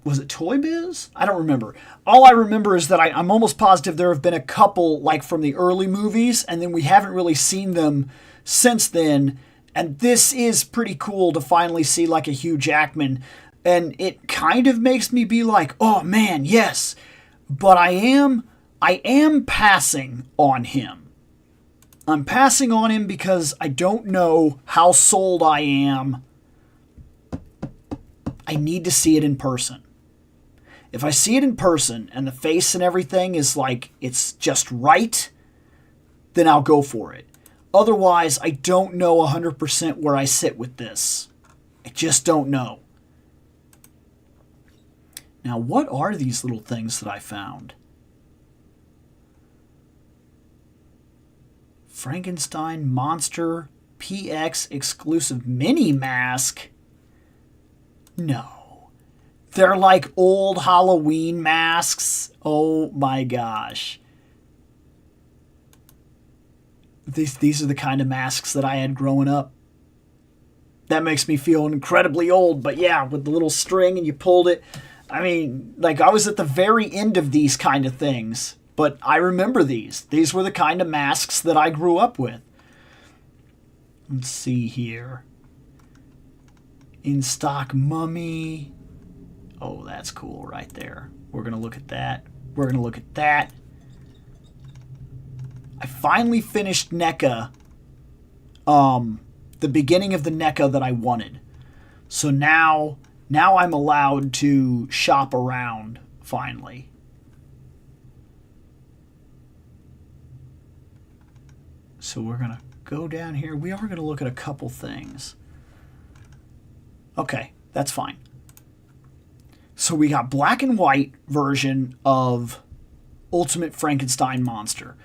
Was it Toy Biz? I don't remember. All I remember is that I'm almost positive there have been a couple, like, from the early movies, and then we haven't really seen them since then. And this is pretty cool to finally see, like, a Hugh Jackman. And it kind of makes me be like, oh man, yes. But I am passing on him. I'm passing on him because I don't know how sold I am. I need to see it in person. If I see it in person and the face and everything is like, it's just right, then I'll go for it. Otherwise, I don't know 100% where I sit with this. I just don't know. Now, what are these little things that I found? Frankenstein Monster PX exclusive mini mask? No. They're like old Halloween masks. Oh my gosh. These are the kind of masks that I had growing up. That makes me feel incredibly old, but yeah, with the little string and you pulled it. I mean, like, I was at the very end of these kind of things, but I remember these. These were the kind of masks that I grew up with. Let's see here. In stock mummy. Oh, that's cool right there. We're going to look at that. We're going to look at that. I finally finished NECA. The beginning of the NECA that I wanted. So now I'm allowed to shop around, finally. So we're going to go down here. We are going to look at a couple things. Okay, that's fine. So we got black and white version of Ultimate Frankenstein Monster.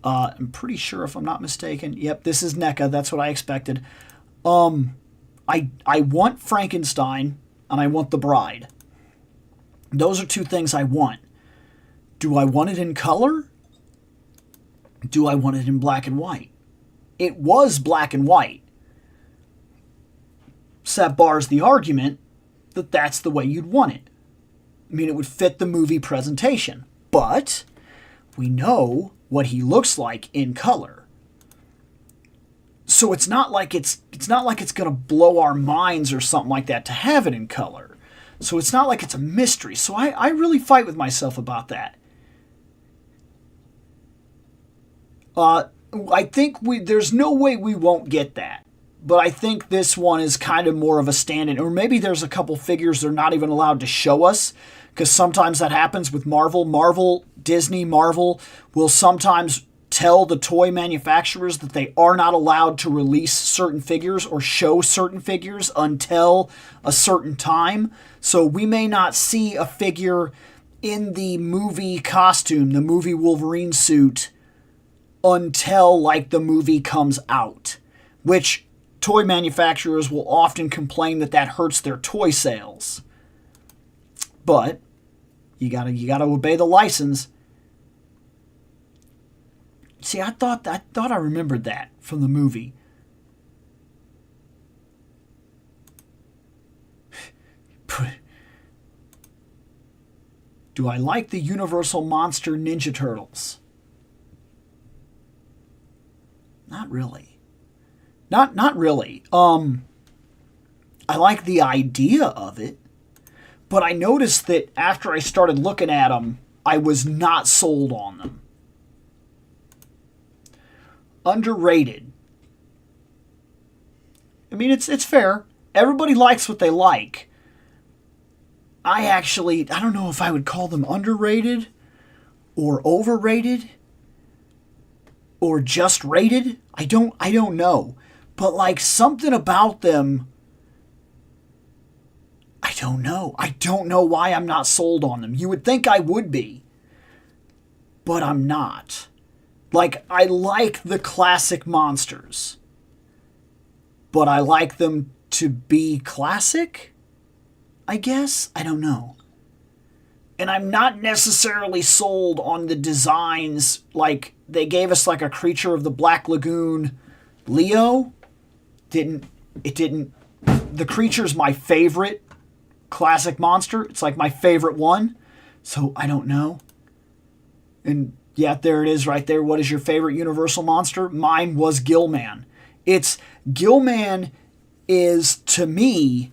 I'm pretty sure, if I'm not mistaken, yep, this is NECA. That's what I expected. I want Frankenstein, and I want the Bride. Those are two things I want. Do I want it in color? Do I want it in black and white? It was black and white. So that bars the argument that that's the way you'd want it. I mean, it would fit the movie presentation. But we know what he looks like in color. So it's not like it's going to blow our minds or something like that to have it in color. So it's not like it's a mystery. So I really fight with myself about that. I think there's no way we won't get that. But I think this one is kind of more of a stand-in. Or maybe there's a couple figures they're not even allowed to show us. Because sometimes that happens with Marvel. Disney, Marvel will sometimes tell the toy manufacturers that they are not allowed to release certain figures or show certain figures until a certain time. So we may not see a figure in the movie costume, the movie Wolverine suit, until like the movie comes out, which toy manufacturers will often complain that hurts their toy sales. But you gotta obey the license. See, I thought I remembered that from the movie. Do I like the Universal Monster Ninja Turtles? Not really. Not really. I like the idea of it, but I noticed that after I started looking at them, I was not sold on them. Underrated. I mean, it's fair. Everybody likes what they like. I don't know if I would call them underrated or overrated or just rated. I don't know. But like something about them, I don't know. I don't know why I'm not sold on them. You would think I would be, but I'm not. Like, I like the classic monsters, but I like them to be classic, I guess? I don't know. And I'm not necessarily sold on the designs. Like, they gave us like a Creature of the Black Lagoon Leo. The Creature's my favorite classic monster. It's like my favorite one. So I don't know. And yeah, there it is right there. What is your favorite Universal monster? Mine was Gillman. Gillman is, to me,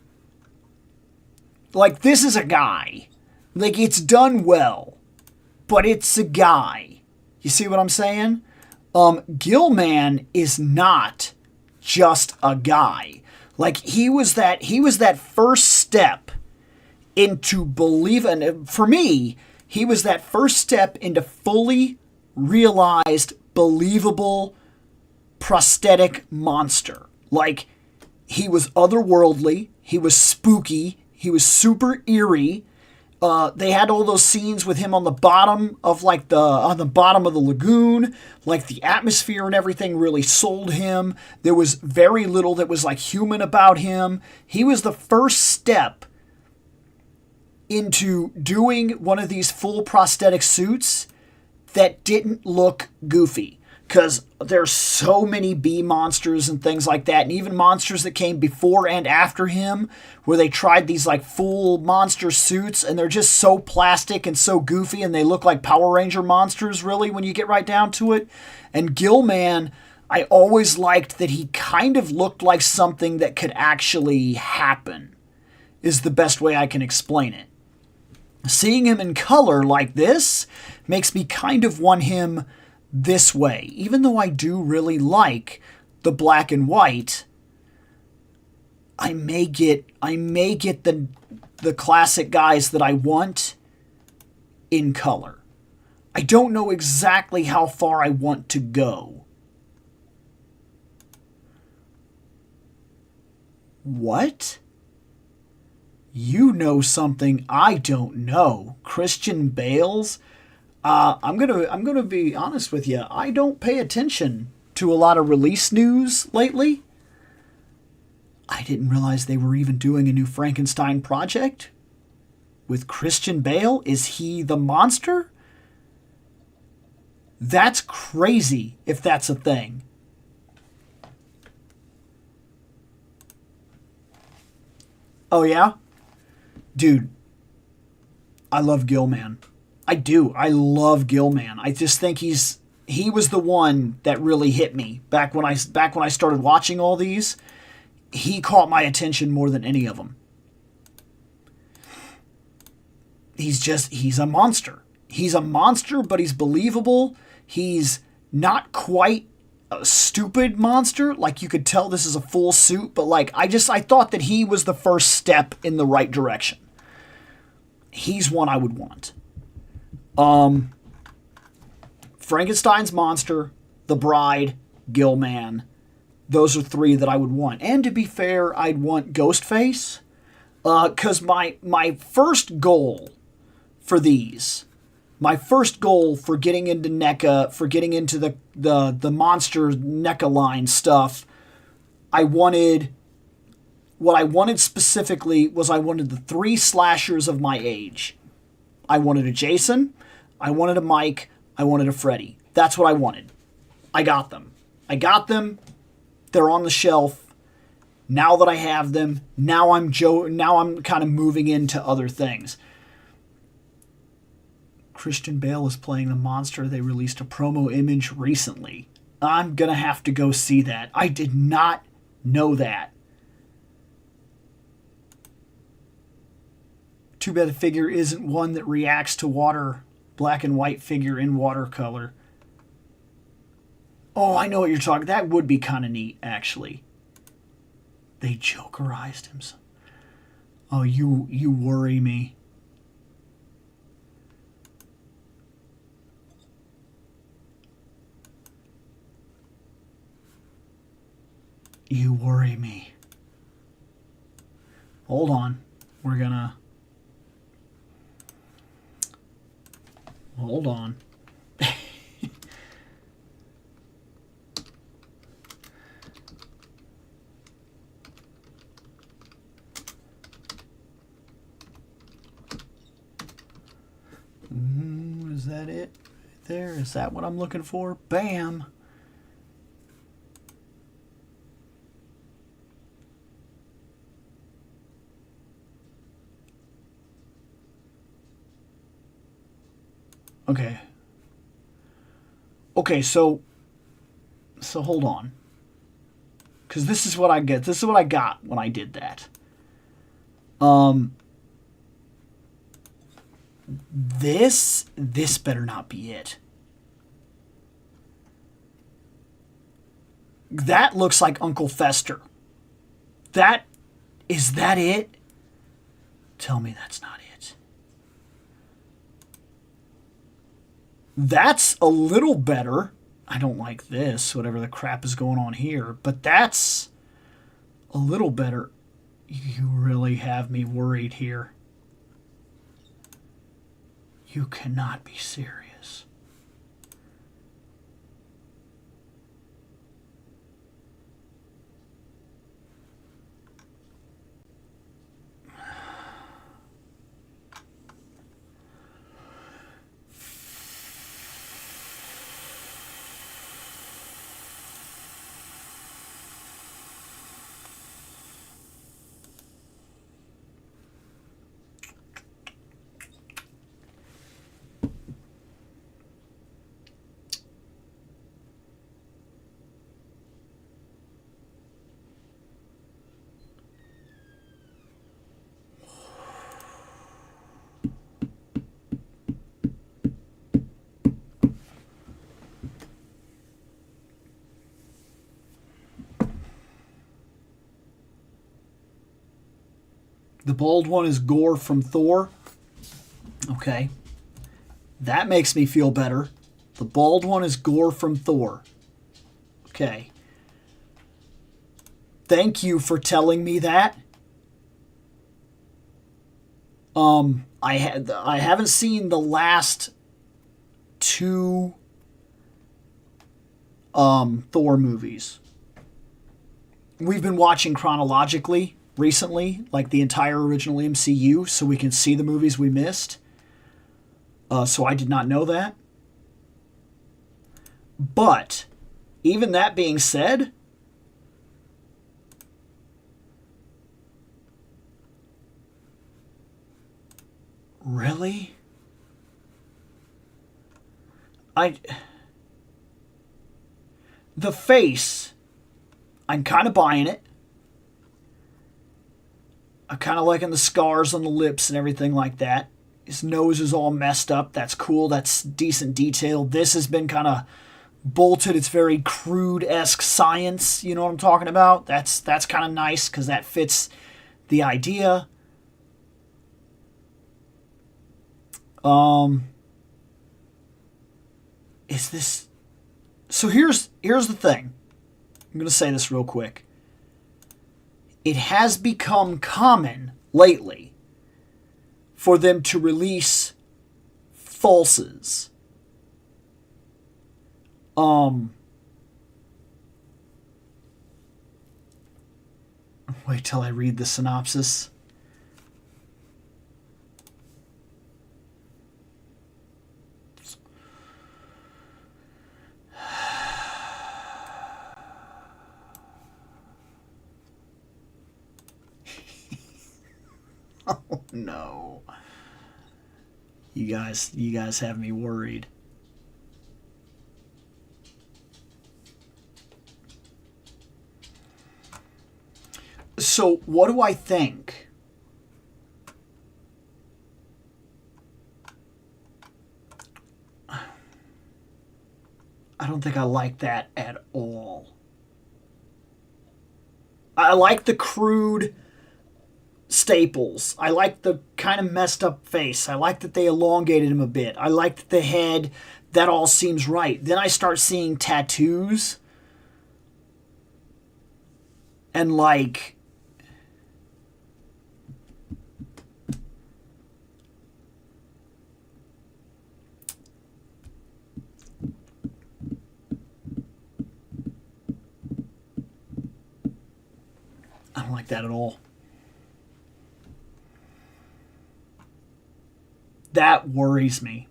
like, this is a guy. Like, it's done well, but it's a guy. You see what I'm saying? Gillman is not just a guy. Like, he was that first step into believing. For me, he was that first step into fully realized, believable, prosthetic monster. Like, he was otherworldly, he was spooky, he was super eerie. They had all those scenes with him on the bottom of the lagoon, like the atmosphere and everything really sold him. There was very little that was like human about him. He was the first step into doing one of these full prosthetic suits that didn't look goofy. Because there's so many B monsters and things like that, and even monsters that came before and after him, where they tried these like full monster suits, and they're just so plastic and so goofy, and they look like Power Ranger monsters, really, when you get right down to it. And Gillman, I always liked that he kind of looked like something that could actually happen, is the best way I can explain it. Seeing him in color like this makes me kind of want him this way. Even though I do really like the black and white, I may get the classic guys that I want in color. I don't know exactly how far I want to go. What? You know something I don't know. Christian Bale's? I'm gonna be honest with you. I don't pay attention to a lot of release news lately. I didn't realize they were even doing a new Frankenstein project with Christian Bale. Is he the monster? That's crazy if that's a thing. Oh yeah? Dude, I love Gilman. I do. I love Gilman. I just think he was the one that really hit me back when I started watching all these. He caught my attention more than any of them. He's a monster. He's a monster, but he's believable. He's not quite a stupid monster. Like, you could tell this is a full suit, but like, I thought that he was the first step in the right direction. He's one I would want. Frankenstein's monster, The Bride, Gilman. Those are three that I would want. And to be fair, I'd want Ghostface. Because my first goal for these, my first goal for getting into NECA, for getting into the monster NECA line stuff, what I wanted specifically was I wanted the three slashers of my age. I wanted a Jason, I wanted a Mike, I wanted a Freddy. That's what I wanted. I got them. They're on the shelf. Now that I have them, now I'm kind of moving into other things. Christian Bale is playing the monster. They released a promo image recently. I'm going to have to go see that. I did not know that. Too bad the figure isn't one that reacts to water. Black and white figure in watercolor. Oh, I know what you're talking. That would be kind of neat, actually. They Jokerized him. Oh, you worry me. You worry me. Hold on. We're gonna... Hold on. Is that it? Right there? Is that what I'm looking for? Bam! Okay. Okay, so hold on. Because this is what I get. This is what I got when I did that. This better not be it. That looks like Uncle Fester. Is that it? Tell me that's not it. That's a little better. I don't like this, whatever the crap is going on here, but that's a little better. You really have me worried here. You cannot be serious. The bald one is Gore from Thor. Okay. That makes me feel better. The bald one is Gore from Thor. Okay. Thank you for telling me that. I haven't seen the last 2 Thor movies. We've been watching chronologically recently, like the entire original MCU, so we can see the movies we missed. So I did not know that. But, even that being said, really? The face, I'm kind of buying it. I'm kind of liking the scars on the lips and everything like that. His nose is all messed up. That's cool. That's decent detail. This has been kind of bolted. It's very crude-esque science. You know what I'm talking about? That's kind of nice because that fits the idea. Is this... So here's the thing. I'm going to say this real quick. It has become common lately for them to release falses. Wait till I read the synopsis. Oh no. You guys have me worried. So, what do I think? I don't think I like that at all. I like the crude staples. I like the kind of messed up face. I like that they elongated him a bit. I like that the head, that all seems right. Then I start seeing tattoos. And like... I don't like that at all. That worries me.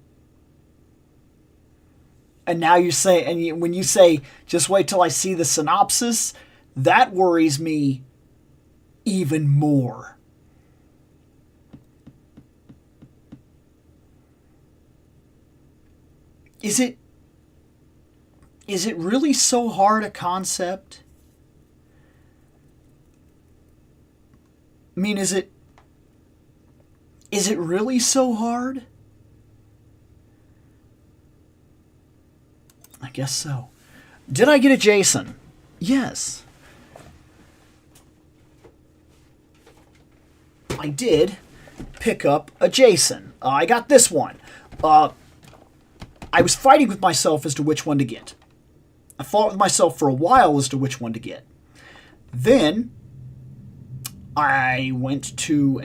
And now you say, when you say, just wait till I see the synopsis, that worries me even more. Is it really so hard a concept? I mean, is it really so hard? I guess so. Did I get a Jason? Yes. I did pick up a Jason. I got this one. I was fighting with myself as to which one to get. I fought with myself for a while as to which one to get. Then I went to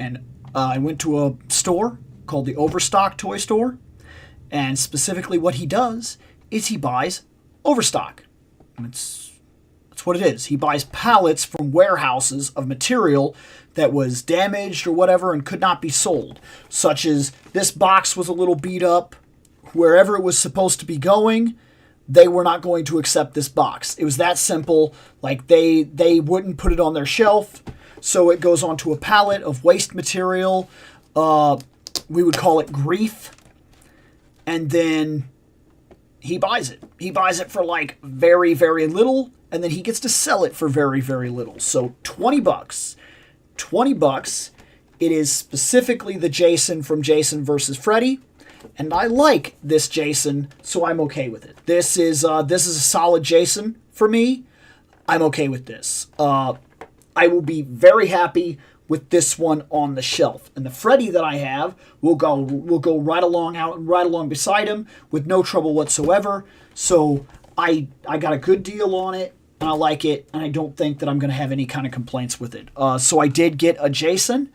a store called the Overstock Toy Store, and specifically what he does is he buys overstock. That's what it is. He buys pallets from warehouses of material that was damaged or whatever and could not be sold, such as this box was a little beat up. Wherever it was supposed to be going, they were not going to accept this box. It was that simple. Like they wouldn't put it on their shelf. So it goes onto a pallet of waste material. We would call it grief. And then he buys it. He buys it for like very, very little. And then he gets to sell it for very, very little. So $20. $20. It is specifically the Jason from Jason vs. Freddy. And I like this Jason, so I'm okay with it. This is a solid Jason for me. I'm okay with this. I will be very happy with this one on the shelf. And the Freddy that I have will go right along beside him with no trouble whatsoever. So I got a good deal on it, and I like it, and I don't think that I'm going to have any kind of complaints with it. So I did get a Jason.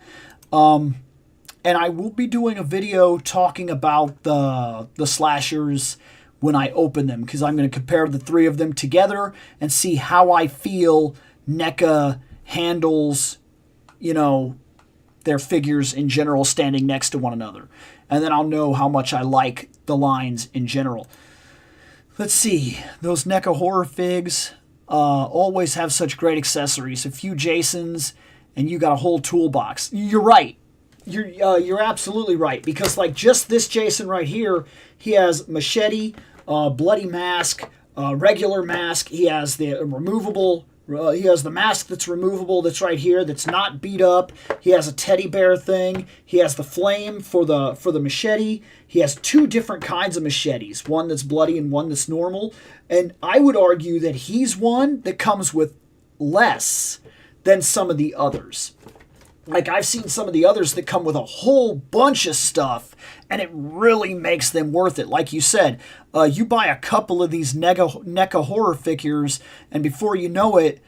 And I will be doing a video talking about the slashers when I open them, because I'm going to compare the three of them together and see how I feel NECA handles, you know, their figures in general standing next to one another. And then I'll know how much I like the lines in general. Let's see. Those NECA horror figs always have such great accessories. A few Jasons, and you got a whole toolbox. You're right. You're absolutely right, because like just this Jason right here, he has machete, bloody mask, regular mask. He has the removable. He has the mask that's removable. That's right here. That's not beat up. He has a teddy bear thing. He has the flame for the machete. He has two different kinds of machetes. One that's bloody and one that's normal. And I would argue that he's one that comes with less than some of the others. Like, I've seen some of the others that come with a whole bunch of stuff, and it really makes them worth it. Like you said, you buy a couple of these NECA horror figures, and before you know it,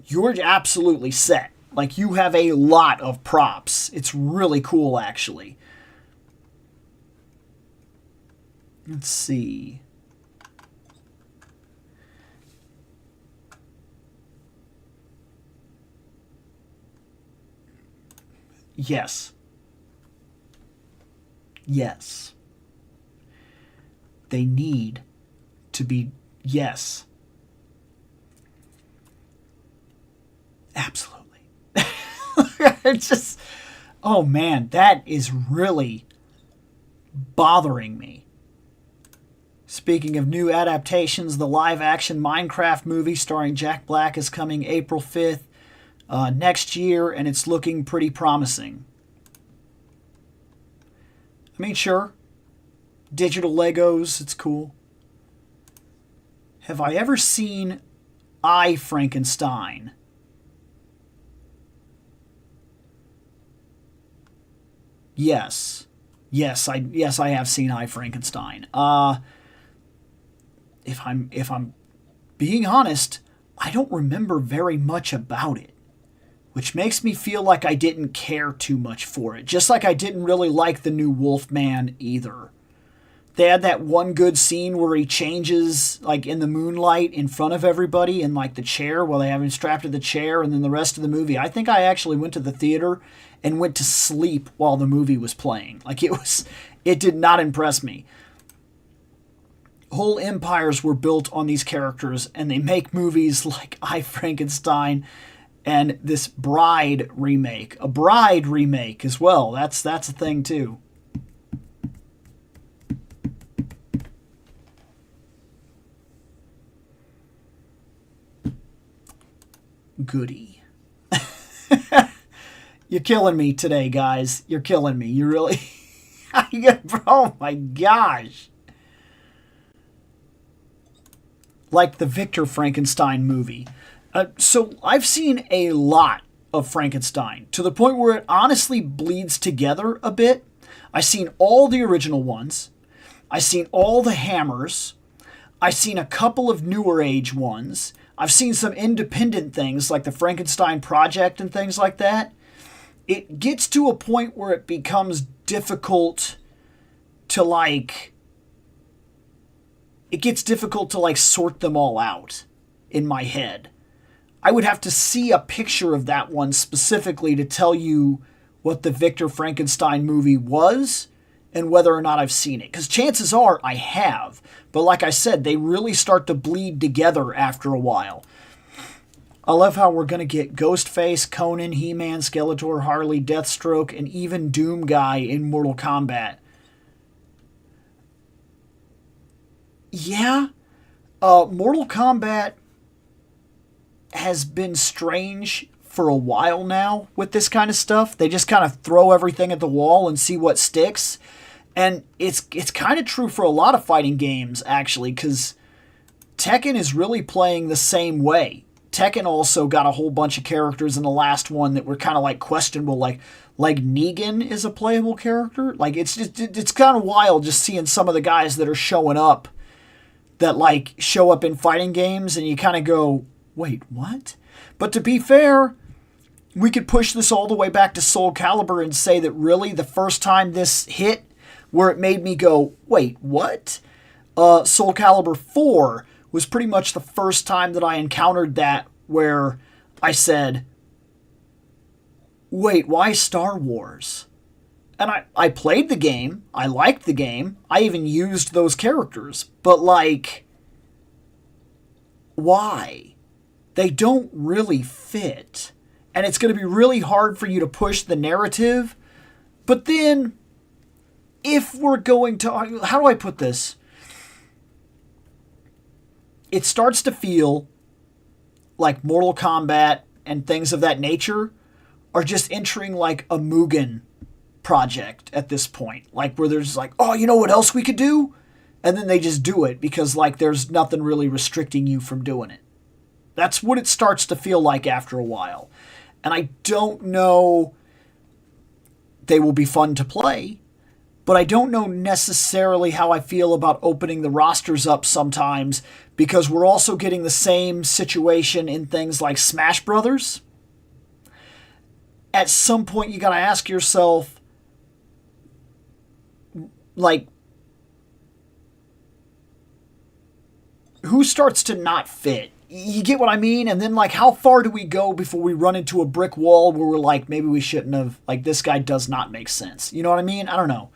you're absolutely set. Like, you have a lot of props. It's really cool, actually. Let's see. Yes. Yes. They need to be, yes. Absolutely. It's just, oh man, that is really bothering me. Speaking of new adaptations, the live-action Minecraft movie starring Jack Black is coming April 5th. Next year, and it's looking pretty promising. I mean, sure. Digital Legos, it's cool. Have I ever seen I, Frankenstein? Yes. Yes, I have seen I, Frankenstein. If I'm being honest, I don't remember very much about it, which makes me feel like I didn't care too much for it. Just like I didn't really like the new Wolfman either. They had that one good scene where he changes, like, in the moonlight in front of everybody in, like, the chair while they have him strapped to the chair, and then the rest of the movie. I think I actually went to the theater and went to sleep while the movie was playing. Like, it did not impress me. Whole empires were built on these characters, and they make movies like I, Frankenstein, and this Bride remake. A Bride remake as well. That's a thing too. Goody. You're killing me today, guys. You're killing me. You really... Oh my gosh. Like the Victor Frankenstein movie. So I've seen a lot of Frankenstein, to the point where it honestly bleeds together a bit. I've seen all the original ones. I've seen all the Hammers. I've seen a couple of newer age ones. I've seen some independent things like the Frankenstein Project and things like that. It gets to a point where it becomes difficult to sort them all out in my head. I would have to see a picture of that one specifically to tell you what the Victor Frankenstein movie was and whether or not I've seen it. Because chances are I have. But like I said, they really start to bleed together after a while. I love how we're going to get Ghostface, Conan, He-Man, Skeletor, Harley, Deathstroke, and even Doom Guy in Mortal Kombat. Yeah. Mortal Kombat has been strange for a while now with this kind of stuff. They just kind of throw everything at the wall and see what sticks. And it's kind of true for a lot of fighting games, actually, because Tekken is really playing the same way. Tekken also got a whole bunch of characters in the last one that were kind of like questionable, like Negan is a playable character. Like, it's kind of wild just seeing some of the guys that are showing up that like show up in fighting games, and you kind of go, wait, what? But to be fair, we could push this all the way back to Soul Calibur and say that really the first time this hit, where it made me go, wait, what? Soul Calibur 4 was pretty much the first time that I encountered that where I said, wait, why Star Wars? And I played the game. I liked the game. I even used those characters. But, like, why? They don't really fit. And it's going to be really hard for you to push the narrative. But then, if we're going to... How do I put this? It starts to feel like Mortal Kombat and things of that nature are just entering like a Mugen project at this point. Like where there's like, oh, you know what else we could do? And then they just do it because like there's nothing really restricting you from doing it. That's what it starts to feel like after a while. And I don't know, they will be fun to play, but I don't know necessarily how I feel about opening the rosters up sometimes because we're also getting the same situation in things like Smash Brothers. At some point, you got to ask yourself, like, who starts to not fit? You get what I mean? And then, like, how far do we go before we run into a brick wall where we're like, maybe we shouldn't have, like, this guy does not make sense. You know what I mean? I don't know.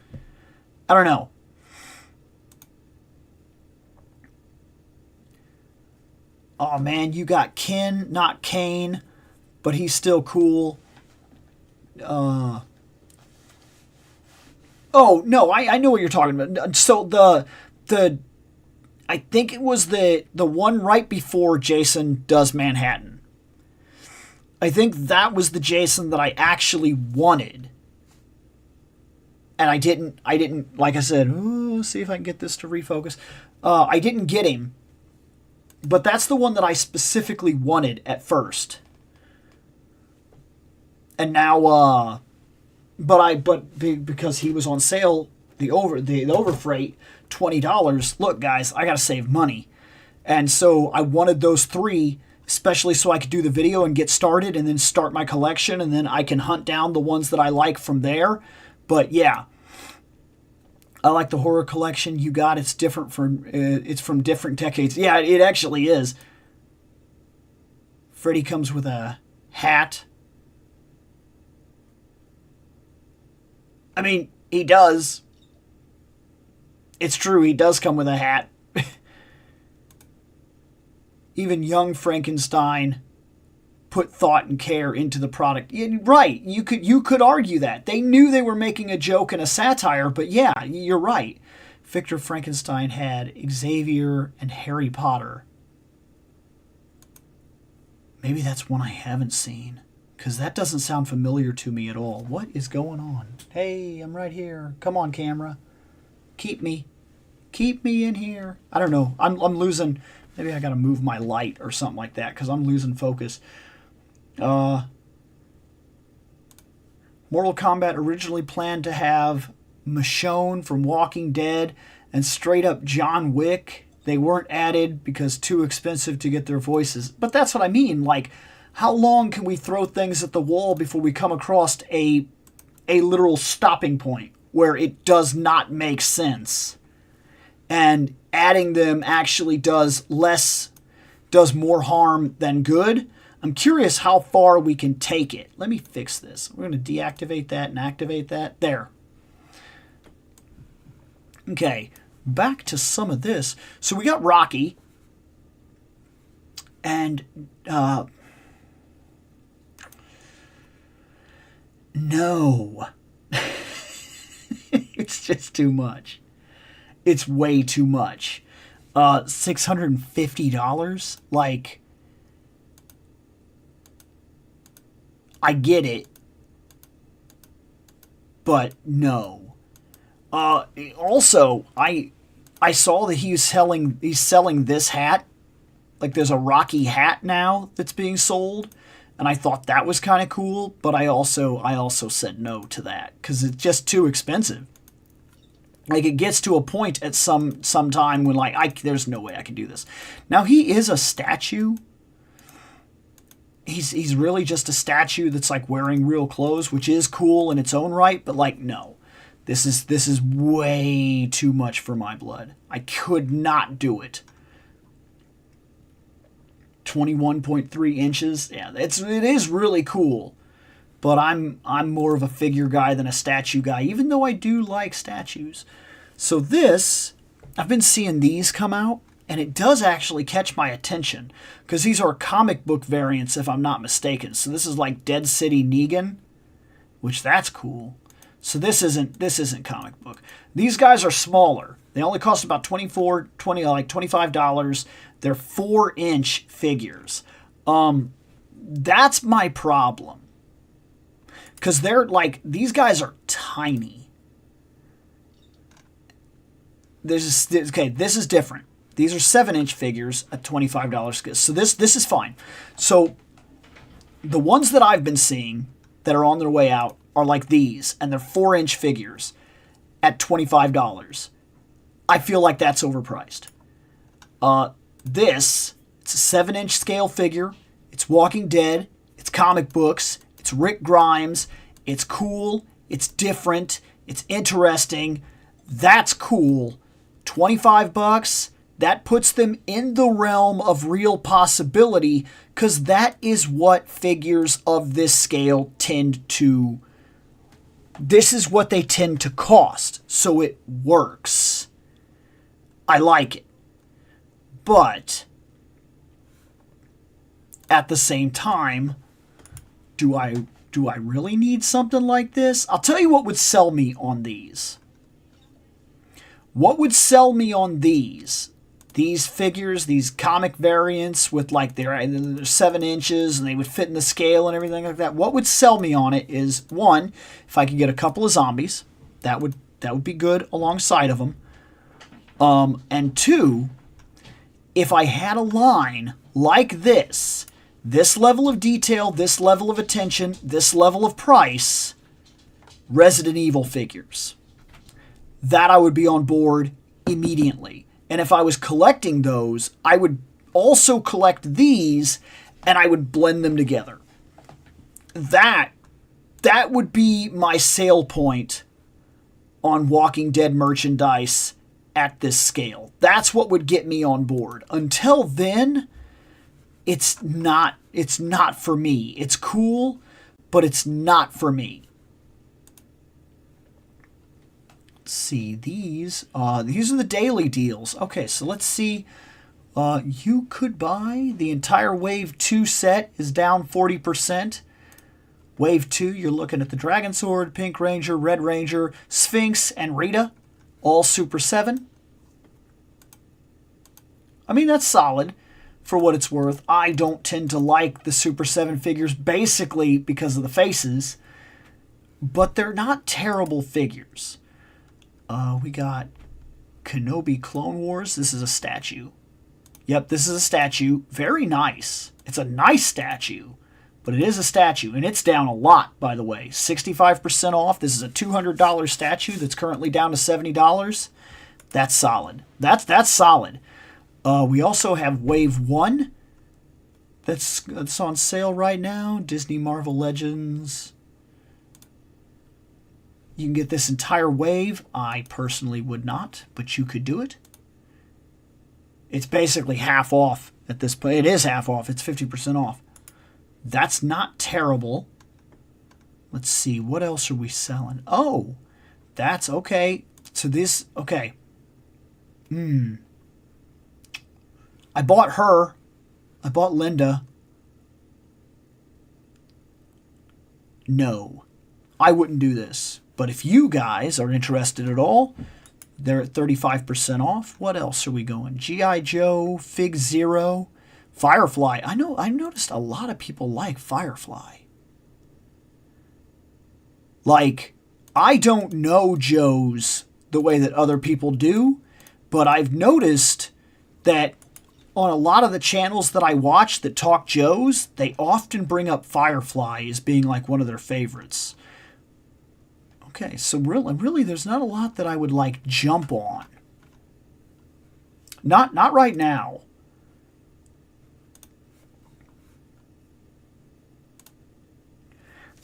Oh, man, you got Ken, not Kane, but he's still cool. Oh, no, I know what you're talking about. So I think it was the one right before Jason Does Manhattan. I think that was the Jason that I actually wanted. And I didn't, like I said, see if I can get this to refocus. I didn't get him. But that's the one that I specifically wanted at first. And now, because he was on sale, the overfreight, $20. Look, guys, I gotta save money, and so I wanted those three, especially so I could do the video and get started, and then start my collection, and then I can hunt down the ones that I like from there. But yeah, I like the horror collection you got. It's different it's from different decades. Yeah, it actually is. Freddy comes with a hat. I mean, he does. It's true, he does come with a hat. Even young Frankenstein put thought and care into the product. Yeah, right, you could argue that. They knew they were making a joke and a satire, but yeah, you're right. Victor Frankenstein had Xavier and Harry Potter. Maybe that's one I haven't seen, because that doesn't sound familiar to me at all. What is going on? Hey, I'm right here. Come on, camera. Keep me in here. I don't know. I'm losing. Maybe I got to move my light or something like that because I'm losing focus. Mortal Kombat originally planned to have Michonne from Walking Dead and straight up John Wick. They weren't added because too expensive to get their voices. But that's what I mean. Like, how long can we throw things at the wall before we come across a literal stopping point where it does not make sense? And adding them actually does more harm than good. I'm curious how far we can take it. Let me fix this. We're going to deactivate that and activate that. There. Okay, back to some of this. So we got Rocky. And, no. It's just too much. It's way too much. $650? Like, I get it, but no. Also, I saw that he's selling this hat. Like, there's a Rocky hat now that's being sold, and I thought that was kind of cool. But I also said no to that because it's just too expensive. Like, it gets to a point at some time when, like, there's no way I can do this. Now, he is a statue, he's really just a statue that's like wearing real clothes, which is cool in its own right, but like no. This is way too much for my blood. I could not do it. 21.3 inches. Yeah, it is really cool. But I'm more of a figure guy than a statue guy, even though I do like statues. So this, I've been seeing these come out, and it does actually catch my attention because these are comic book variants, if I'm not mistaken. So this is like Dead City Negan, which that's cool. So this isn't comic book. These guys are smaller. They only cost about $25. They're 4-inch figures. That's my problem. Because they're like, these guys are tiny. This is different. These are 7-inch figures at $25. So this is fine. So the ones that I've been seeing that are on their way out are like these, and they're 4-inch figures at $25. I feel like that's overpriced. It's a 7-inch scale figure. It's Walking Dead. It's comic books. It's Rick Grimes. It's cool. It's different. It's interesting. That's cool. $25. That puts them in the realm of real possibility because that is what figures of this scale tend to. This is what they tend to cost. So it works. I like it. But at the same time, do I really need something like this? I'll tell you what would sell me on these. What would sell me on these figures, these comic variants with like they're 7 inches and they would fit in the scale and everything like that. What would sell me on it is, one, if I could get a couple of zombies, that would be good alongside of them. And two, if I had a line like this level of detail, this level of attention, this level of price, Resident Evil figures, that I would be on board immediately. And if I was collecting those, I would also collect these and I would blend them together. That would be my sale point on Walking Dead merchandise at this scale. That's what would get me on board. Until then, it's not for me. It's cool, but it's not for me. Let's see, these are the daily deals. Okay, so let's see. You could buy the entire Wave 2 set is down 40%. Wave 2, you're looking at the Dragon Sword, Pink Ranger, Red Ranger, Sphinx, and Rita, all Super 7. I mean, that's solid for what it's worth. I don't tend to like the Super 7 figures basically because of the faces, but they're not terrible figures. We got Kenobi Clone Wars. This is a statue. Yep, this is a statue. Very nice. It's a nice statue, but it is a statue, and it's down a lot, by the way. 65% off. This is a $200 statue that's currently down to $70. That's solid. That's solid. We also have Wave 1. That's on sale right now. Disney Marvel Legends. You can get this entire wave. I personally would not, but you could do it. It's basically half off at this point. It is half off. It's 50% off. That's not terrible. Let's see. What else are we selling? Oh, that's okay. So this, okay. I bought her. I bought Linda. No, I wouldn't do this. But if you guys are interested at all, they're at 35% off. What else are we going? G.I. Joe, Fig Zero, Firefly. I noticed a lot of people like Firefly. Like, I don't know Joes the way that other people do, but I've noticed that on a lot of the channels that I watch that talk Joes, they often bring up Firefly as being like one of their favorites. Okay, so really, there's not a lot that I would like jump on. Not right now.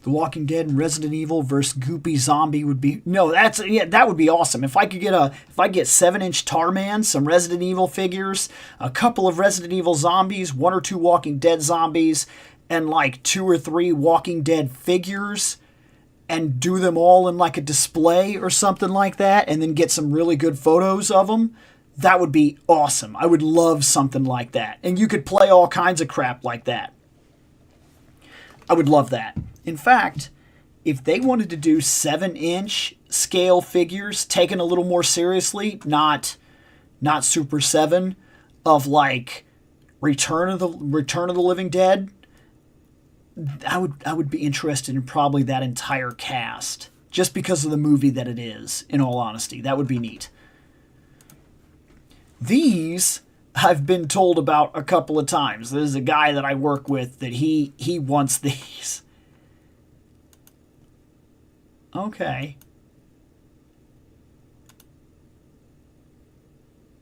The Walking Dead and Resident Evil versus Goopy Zombie would be that would be awesome. If I get 7-inch Tarman, some Resident Evil figures, a couple of Resident Evil zombies, 1 or 2 Walking Dead zombies, and like 2 or 3 Walking Dead figures, and do them all in like a display or something like that, and then get some really good photos of them, that would be awesome. I would love something like that. And you could play all kinds of crap like that. I would love that. In fact, if they wanted to do 7-inch scale figures taken a little more seriously, not Super 7, of like Return of the Living Dead, I would be interested in probably that entire cast, just because of the movie that it is, in all honesty. That would be neat. These I've been told about a couple of times. There's a guy that I work with that he wants these. Okay.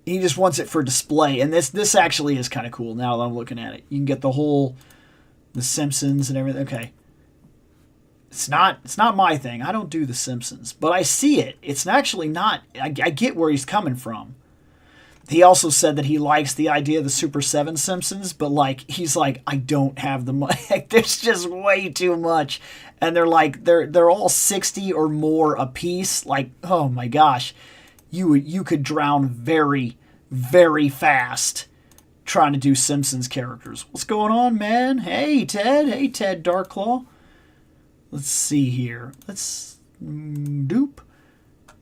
He just wants it for display. And this actually is kind of cool now that I'm looking at it. You can get the Simpsons and everything. Okay. It's not my thing. I don't do the Simpsons. But I see it. It's actually not. I get where he's coming from. He also said that he likes the idea of the Super 7 Simpsons, but like he's like, I don't have the money. There's just way too much. And they're all 60 or more a piece. Like, oh my gosh. You could drown very, very fast trying to do Simpsons characters. What's going on, man? Hey, Ted. Hey, Ted Darklaw. Let's see here. Let's doop.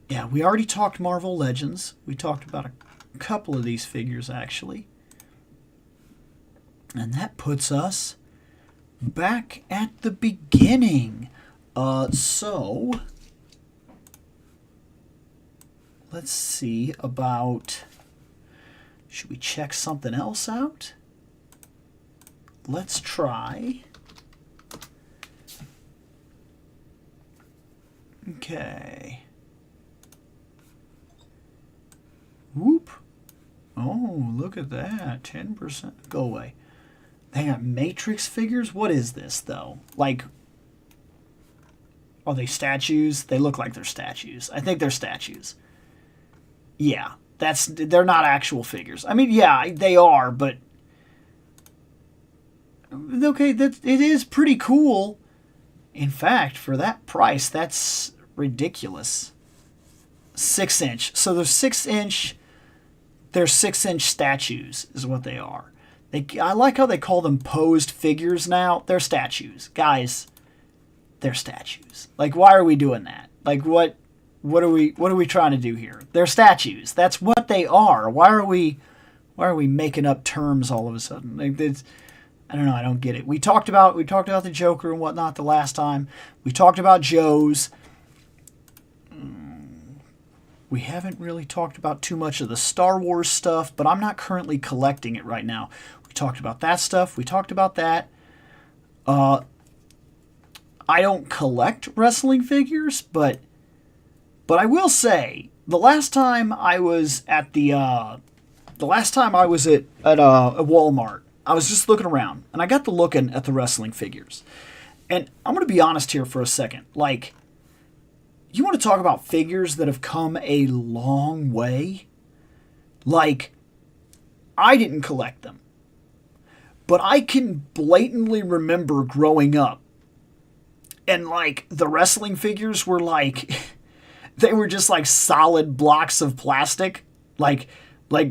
Yeah, we already talked Marvel Legends. We talked about a couple of these figures, actually. And that puts us back at the beginning. So let's see about... Should we check something else out? Let's try... Okay. Whoop. Oh, look at that. 10%. Go away. They got Matrix figures? What is this, though? Like, are they statues? They look like they're statues. I think they're statues. Yeah. They're not actual figures. I mean, yeah, they are, but... Okay, it is pretty cool. In fact, for that price, that's ridiculous. 6-inch. So they're 6-inch. They're 6-inch statues, is what they are. I like how they call them posed figures now. They're statues, guys. They're statues. Like, why are we doing that? Like, what are we trying to do here? They're statues. That's what they are. Why are we making up terms all of a sudden? Like, I don't know. I don't get it. We talked about the Joker and whatnot the last time. We talked about Joe's. We haven't really talked about too much of the Star Wars stuff, but I'm not currently collecting it right now. We talked about that stuff. We talked about that. I don't collect wrestling figures, but I will say the last time I was at a Walmart, I was just looking around, and I got to looking at the wrestling figures. And I'm going to be honest here for a second. Like, you want to talk about figures that have come a long way? Like, I didn't collect them. But I can blatantly remember growing up. And, like, the wrestling figures were like... They were just like solid blocks of plastic.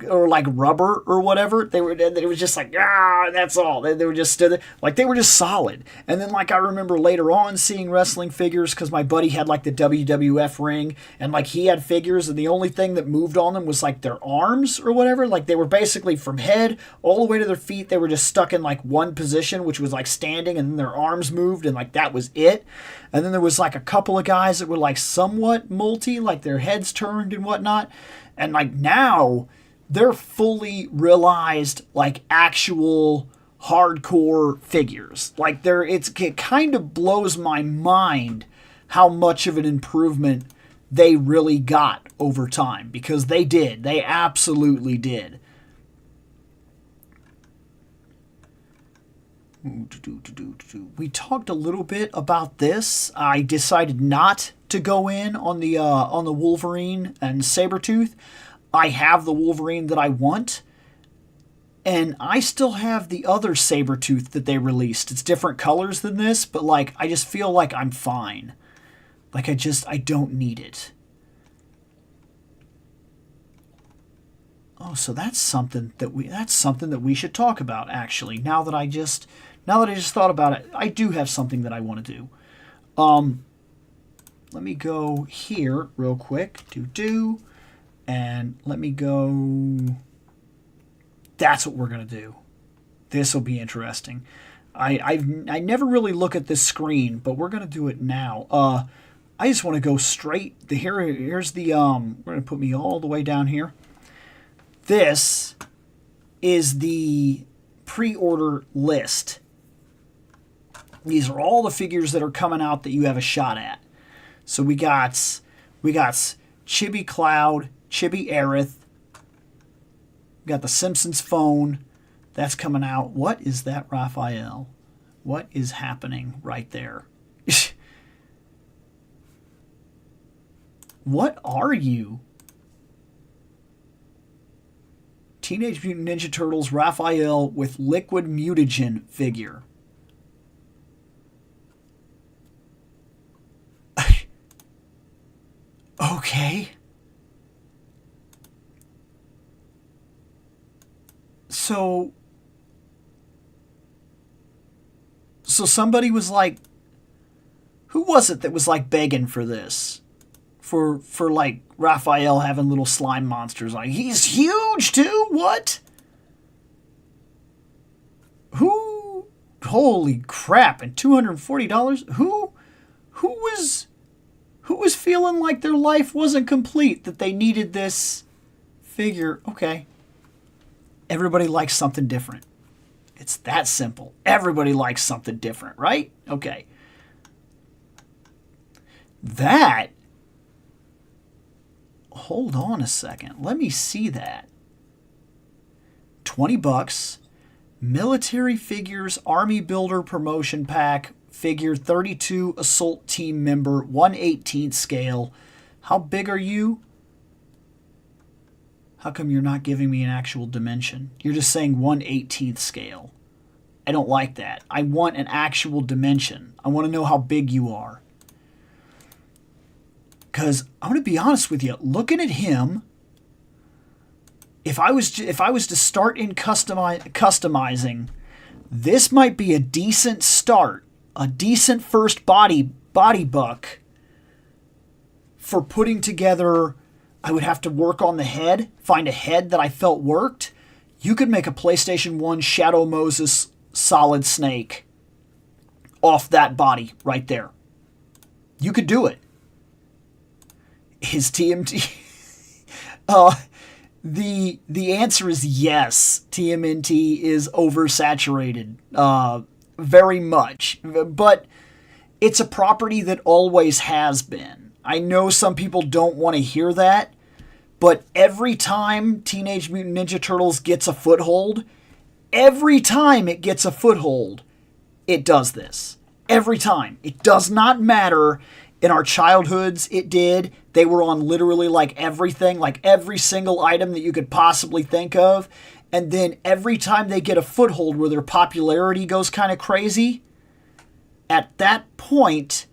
Or like rubber or whatever. They were just like, that's all. They were just stood there. Like, they were just solid. And then, like, I remember later on seeing wrestling figures because my buddy had, like, the WWF ring. And, like, he had figures, and the only thing that moved on them was, like, their arms or whatever. Like, they were basically from head all the way to their feet. They were just stuck in, like, one position, which was, like, standing, and then their arms moved, and, like, that was it. And then there was, like, a couple of guys that were, like, somewhat multi, like, their heads turned and whatnot. And, like, now... they're fully realized, like, actual hardcore figures. Like, it kind of blows my mind how much of an improvement they really got over time. Because they did. They absolutely did. We talked a little bit about this. I decided not to go in on the Wolverine and Sabretooth. I have the Wolverine that I want, and I still have the other Sabretooth that they released. It's different colors than this, but like I just feel like I'm fine. Like I don't need it. Oh, so that's something that we should talk about actually. Now that I just thought about it, I do have something that I want to do. Let me go here real quick. And let me go. That's what we're going to do. This will be interesting. I never really look at this screen, but we're going to do it now. I just want to go straight. Here's the we're going to put me all the way down here. This is the pre-order list. These are all the figures that are coming out that you have a shot at. So we got Chibi Cloud, Chibi Aerith. We got the Simpsons phone. That's coming out. What is that, Raphael? What is happening right there? What are you? Teenage Mutant Ninja Turtles Raphael with Liquid Mutagen figure. Okay. So somebody was like, who was it that was like begging for this? For like Raphael having little slime monsters. Like, he's huge too? What? Who? Holy crap. And $240? Who was feeling like their life wasn't complete, that they needed this figure? Okay. Everybody likes something different. It's that simple. Everybody likes something different, right? Okay. That, hold on a second. Let me see that. $20. Military Figures Army Builder Promotion Pack. Figure 32 Assault Team Member, 1/18 scale. How big are you? How come you're not giving me an actual dimension? You're just saying 1/18 scale. I don't like that. I want an actual dimension. I want to know how big you are. Because I'm going to be honest with you, looking at him, if I was to start in customizing, this might be a decent start, a decent first body buck for putting together. I would have to work on the head, find a head that I felt worked. You could make a PlayStation 1 Shadow Moses Solid Snake off that body right there. You could do it. His TMT... The answer is yes. TMNT is oversaturated. Very much. But it's a property that always has been. I know some people don't want to hear that, but every time Teenage Mutant Ninja Turtles gets a foothold, it does this. Every time. It does not matter. In our childhoods, it did. They were on literally like everything, like every single item that you could possibly think of. And then every time they get a foothold where their popularity goes kind of crazy, at that point,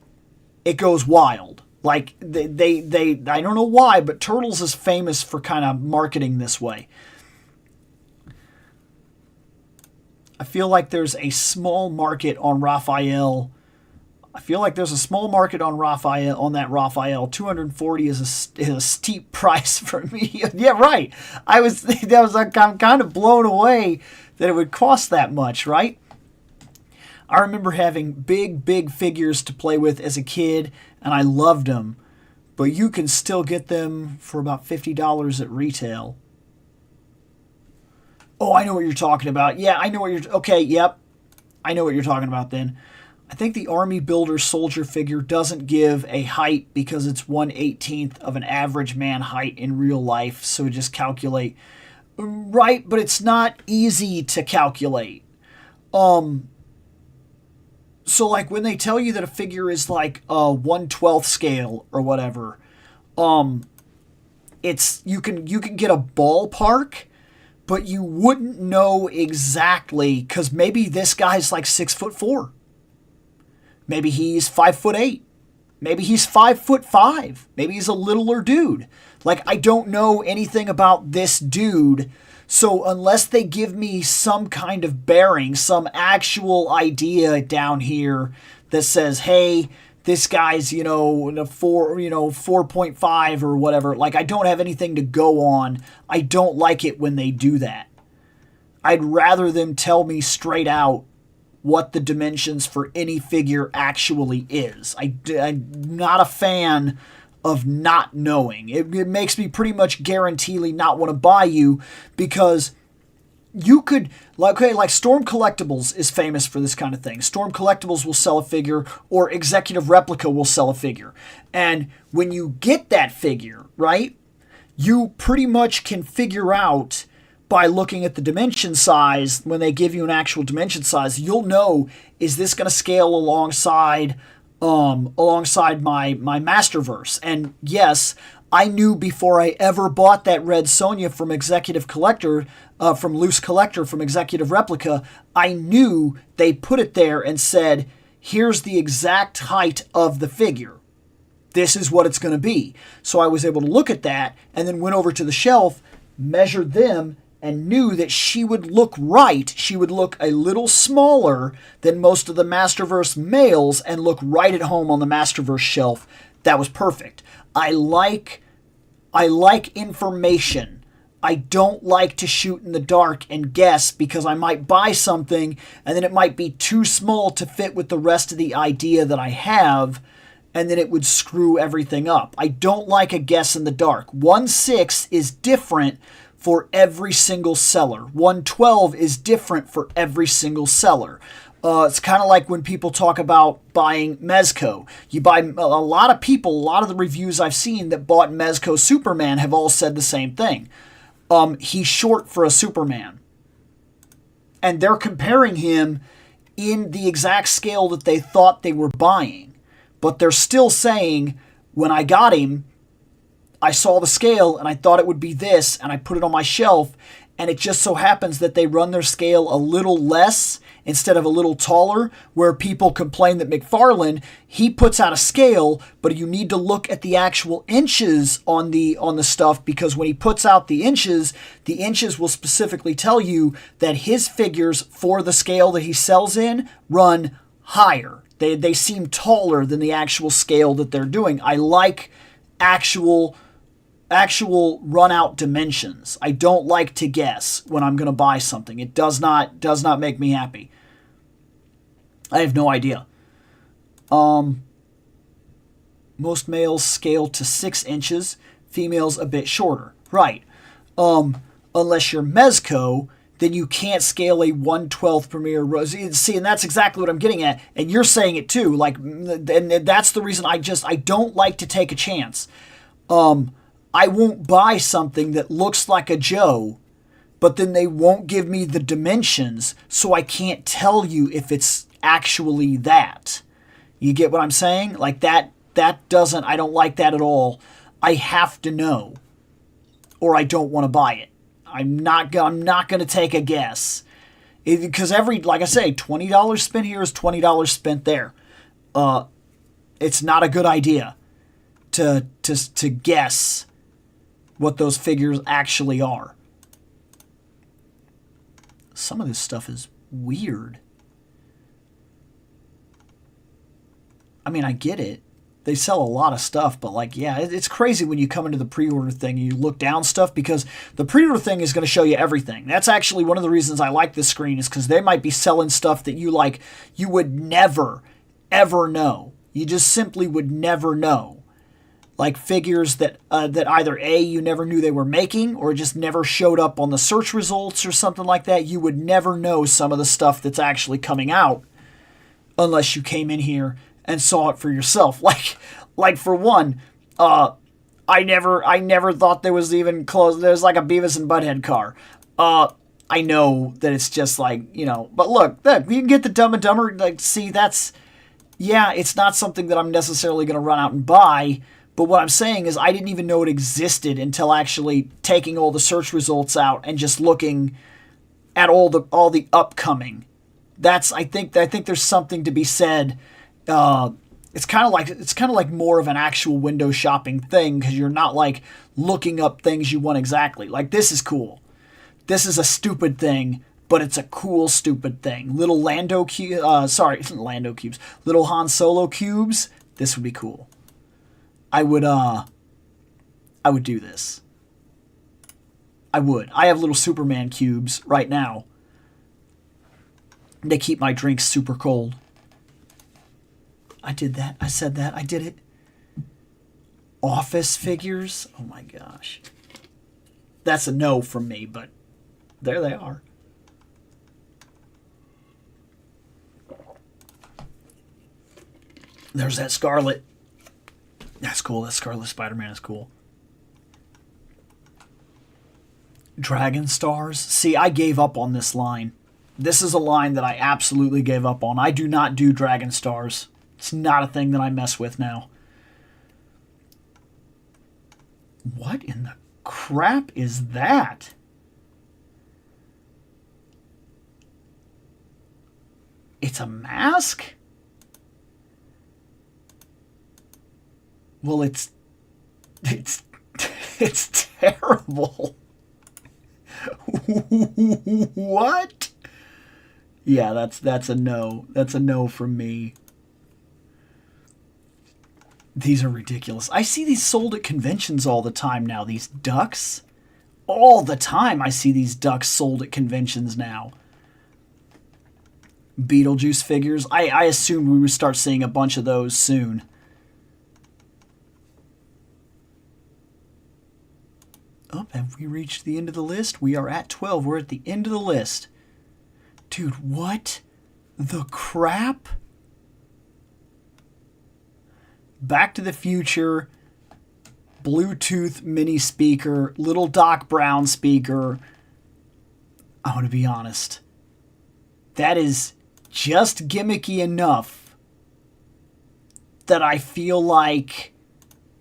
it goes wild. Like, they I don't know why, but Turtles is famous for kind of marketing this way. I feel like there's a small market on Raphael. on that Raphael. $240 is a steep price for me. Yeah, right. I'm kind of blown away that it would cost that much, right? I remember having big figures to play with as a kid, and I loved them. But you can still get them for about $50 at retail. Oh, I know what you're talking about. Yeah, I know what you're... Okay, yep. I know what you're talking about then. I think the Army Builder Soldier figure doesn't give a height because it's 1/18 of an average man height in real life, so just calculate. Right, but it's not easy to calculate. So like when they tell you that a figure is like a 1/12 scale or whatever, it's you can get a ballpark, but you wouldn't know exactly, because maybe this guy's like 6'4", maybe he's 5'8", maybe he's 5'5", maybe he's a littler dude. Like, I don't know anything about this dude, so unless they give me some kind of bearing, some actual idea down here that says, hey, this guy's, in a 4.5 or whatever, like, I don't have anything to go on. I don't like it when they do that. I'd rather them tell me straight out what the dimensions for any figure actually is. I'm not a fan of not knowing. It makes me pretty much guaranteedly not want to buy you, because you could, like Storm Collectibles is famous for this kind of thing. Storm Collectibles will sell a figure, or Executive Replica will sell a figure. And when you get that figure, right, you pretty much can figure out by looking at the dimension size, when they give you an actual dimension size, you'll know, is this going to scale alongside my Masterverse? And yes, I knew before I ever bought that Red Sonja from Executive Collector, from Loose Collector, from Executive Replica, I knew they put it there and said, here's the exact height of the figure. This is what it's going to be. So I was able to look at that, and then went over to the shelf, measured them, and knew that she would look right. She would look a little smaller than most of the Masterverse males and look right at home on the Masterverse shelf. That was perfect. I like information. I don't like to shoot in the dark and guess, because I might buy something and then it might be too small to fit with the rest of the idea that I have, and then it would screw everything up. I don't like a guess in the dark. 1/6 is different for every single seller. 1/12 is different for every single seller. It's kind of like when people talk about buying Mezco. You buy, a lot of people, a lot of the reviews I've seen that bought Mezco Superman have all said the same thing. He's short for a Superman. And they're comparing him in the exact scale that they thought they were buying. But they're still saying, when I got him, I saw the scale and I thought it would be this, and I put it on my shelf, and it just so happens that they run their scale a little less instead of a little taller, where people complain that McFarlane, he puts out a scale, but you need to look at the actual inches on the stuff, because when he puts out the inches will specifically tell you that his figures for the scale that he sells in run higher. They seem taller than the actual scale that they're doing. I like actual run out dimensions. I don't like to guess when I'm going to buy something. It does not make me happy. I have no idea. Most males scale to 6 inches, females a bit shorter. Right. Unless you're Mezco, then you can't scale a 1/12 Premier Rose. See, and that's exactly what I'm getting at. And you're saying it too. Like, and that's the reason I don't like to take a chance. I won't buy something that looks like a Joe, but then they won't give me the dimensions, so I can't tell you if it's actually that. You get what I'm saying? Like, that doesn't, I don't like that at all. I have to know, or I don't want to buy it. I'm not going to take a guess. Because like I say, $20 spent here is $20 spent there. It's not a good idea to guess what those figures actually are. Some of this stuff is weird. I mean, I get it. They sell a lot of stuff, but like, yeah, it's crazy when you come into the pre-order thing and you look down stuff, because the pre-order thing is going to show you everything. That's actually one of the reasons I like this screen, is because they might be selling stuff that you would never, ever know. You just simply would never know. Like figures that either A, you never knew they were making, or just never showed up on the search results or something like that. You would never know some of the stuff that's actually coming out unless you came in here and saw it for yourself. Like for one, I never thought there was even close. There's like a Beavis and Butthead car. I know that it's just like, but look, you can get the Dumb and Dumber, like, see, that's, yeah, it's not something that I'm necessarily going to run out and buy, but what I'm saying is I didn't even know it existed until actually taking all the search results out and just looking at all the upcoming. I think there's something to be said. It's kind of like more of an actual window shopping thing, because you're not like looking up things you want exactly. Like, this is cool. This is a stupid thing, but it's a cool stupid thing. Little Lando Lando cubes. Little Han Solo cubes. This would be cool. I would do this. I would. I have little Superman cubes right now. They keep my drinks super cold. I did that. I said that. I did it. Office figures. Oh my gosh. That's a no from me, but there they are. There's that Scarlet. That's cool. That Scarlet Spider-Man is cool. Dragon Stars. See, I gave up on this line. This is a line that I absolutely gave up on. I do not do Dragon Stars. It's not a thing that I mess with now. What in the crap is that? It's a mask? Well, it's terrible. What? Yeah, that's a no. That's a no from me. These are ridiculous. I see these sold at conventions all the time now. These ducks. All the time I see these ducks sold at conventions now. Beetlejuice figures. I assumed we would start seeing a bunch of those soon. Oh, have we reached the end of the list? We are at 12. We're at the end of the list. Dude, what the crap? Back to the Future, Bluetooth mini speaker, little Doc Brown speaker. I want to be honest. That is just gimmicky enough that I feel like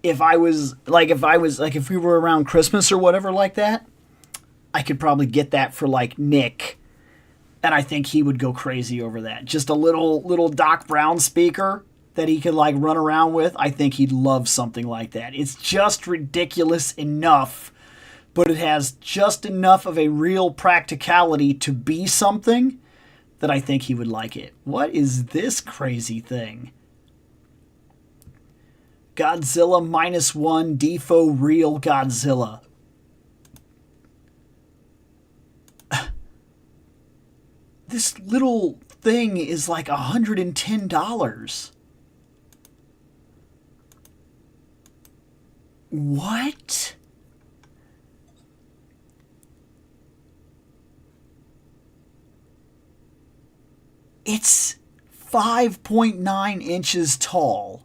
if we were around Christmas or whatever like that, I could probably get that for like Nick, and I think he would go crazy over that. Just a little Doc Brown speaker that he could like run around with. I think he'd love something like that. It's just ridiculous enough, but it has just enough of a real practicality to be something that I think he would like it. What is this crazy thing? Godzilla -1 Defo Real Godzilla. This little thing is like $110. What? It's 5.9 inches tall.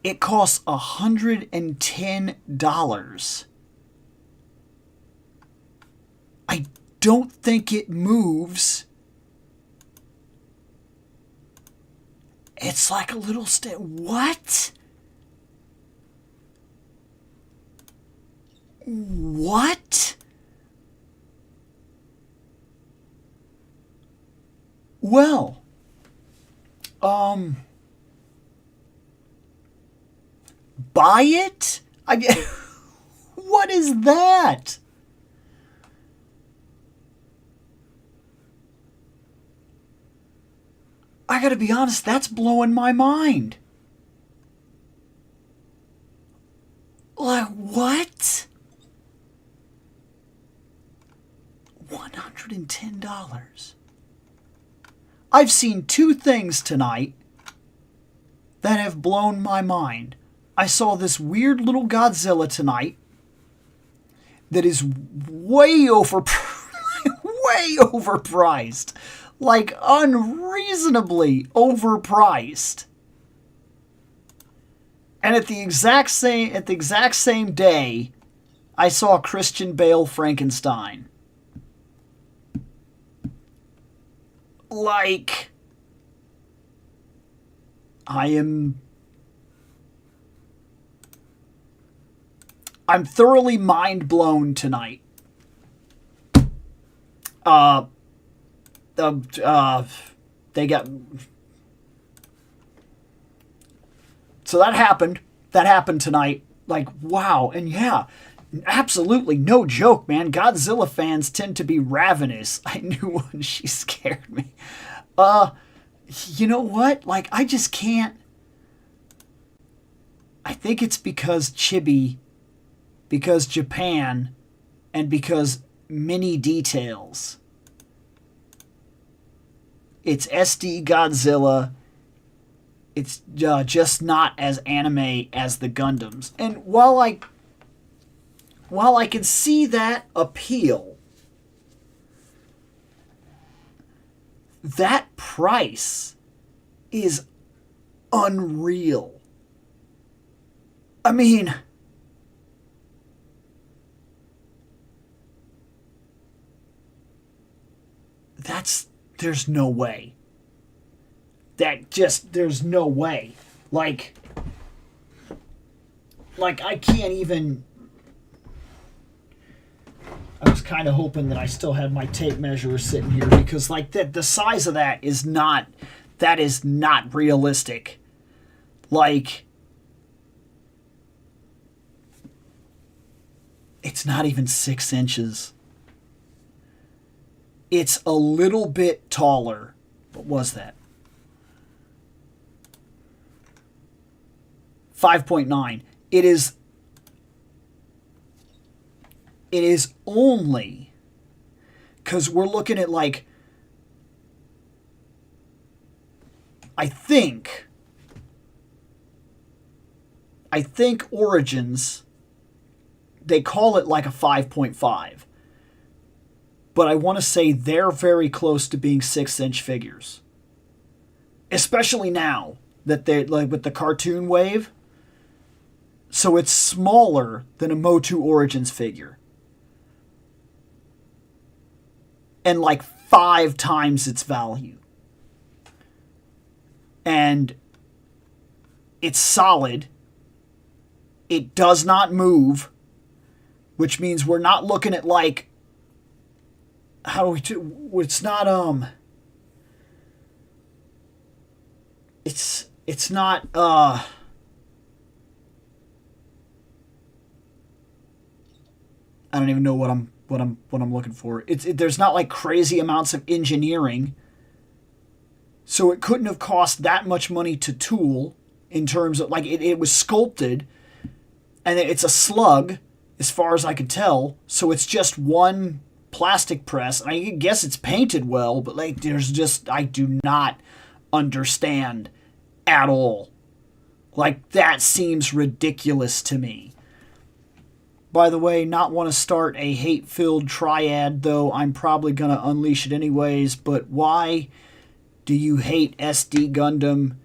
It costs $110. I don't think it moves. It's like a little what? What? Well, buy it? What is that? I gotta be honest, that's blowing my mind. Like, what? $110. I've seen two things tonight that have blown my mind. I saw this weird little Godzilla tonight that is way overpriced. Like, unreasonably overpriced. And at the exact same day, I saw Christian Bale Frankenstein. Like, I'm thoroughly mind blown tonight. They got, so that happened. That happened tonight. Like, wow. And yeah, absolutely no joke, man. Godzilla fans tend to be ravenous. I knew when she scared me. You know what? Like, I just can't. I think it's because Chibi, because Japan, and because many details. It's SD Godzilla. It's just not as anime as the Gundams. And while I can see that appeal, that price is unreal. I mean, there's no way. There's no way. Like I can't even. I was kind of hoping that I still had my tape measure sitting here, because like the size of that is not realistic. Like, it's not even 6 inches. It's a little bit taller. What was that? 5.9. It is only, because we're looking at, like, I think Origins, they call it like a 5.5. But I want to say they're very close to being 6-inch figures. Especially now that they're, like, with the cartoon wave. So it's smaller than a Motu Origins figure. And like 5 times its value. And it's solid. It does not move. Which means we're not looking at, like, how do we do? It's not it's not I don't even know what I'm looking for. There's not like crazy amounts of engineering. So it couldn't have cost that much money to tool, in terms of, like, it was sculpted, and it's a slug as far as I could tell. So it's just one plastic press. I guess it's painted well, but like I do not understand at all. Like, that seems ridiculous to me. By the way, not want to start a hate-filled triad, though I'm probably going to unleash it anyways, but why do you hate SD Gundam?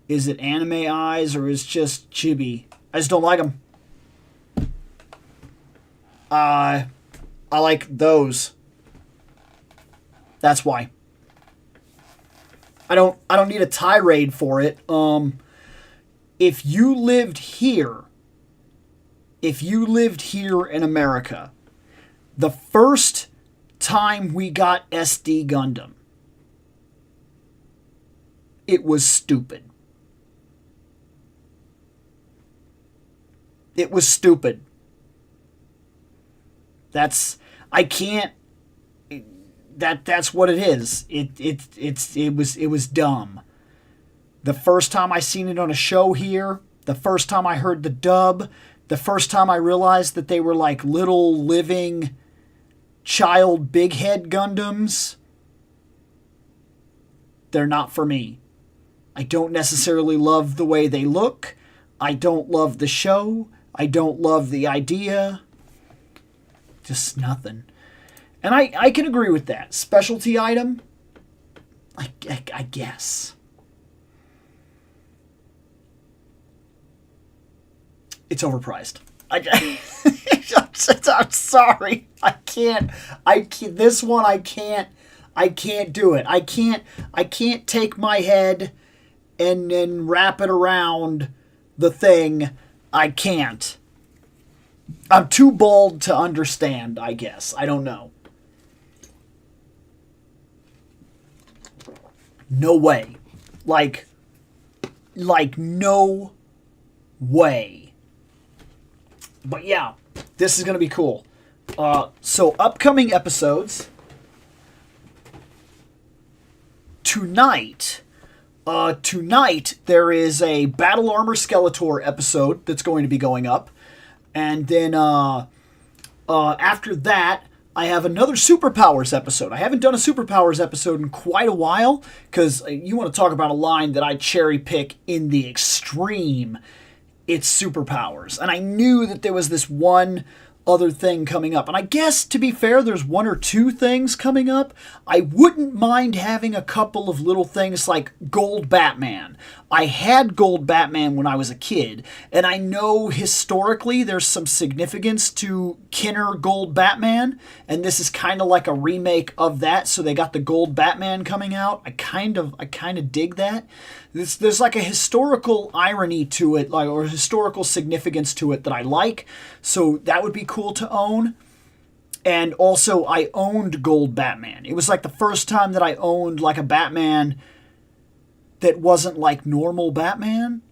Is it anime eyes, or is it just chibi? I just don't like them. I like those. That's why. I don't need a tirade for it. If you lived here in America, the first time we got SD Gundam, it was stupid. It was stupid. That's what it is. It was dumb. The first time I seen it on a show here, the first time I heard the dub, the first time I realized that they were like little living child big head Gundams, they're not for me. I don't necessarily love the way they look. I don't love the show. I don't love the idea. Just nothing. And I can agree with that. Specialty item? I guess. It's overpriced. I'm sorry. I can't. This one I can't I can't do it. I can't take my head and then wrap it around the thing. I can't. I'm too bald to understand, I guess. I don't know. No way. Like no way. But yeah, this is going to be cool. So upcoming episodes. Tonight there is a Battle Armor Skeletor episode that's going to be going up. And then after that, I have another Superpowers episode. I haven't done a Superpowers episode in quite a while, because you want to talk about a line that I cherry pick in the extreme. It's Superpowers. And I knew that there was this one other thing coming up. And I guess, to be fair, there's one or two things coming up. I wouldn't mind having a couple of little things like Gold Batman. I had Gold Batman when I was a kid, and I know historically there's some significance to Kenner Gold Batman, and this is kind of like a remake of that, so they got the Gold Batman coming out. I kind of dig that. There's like a historical irony to it, like, or historical significance to it that I like, so that would be cool to own. And also, I owned Gold Batman. It was like the first time that I owned like a Batman that wasn't like normal Batman.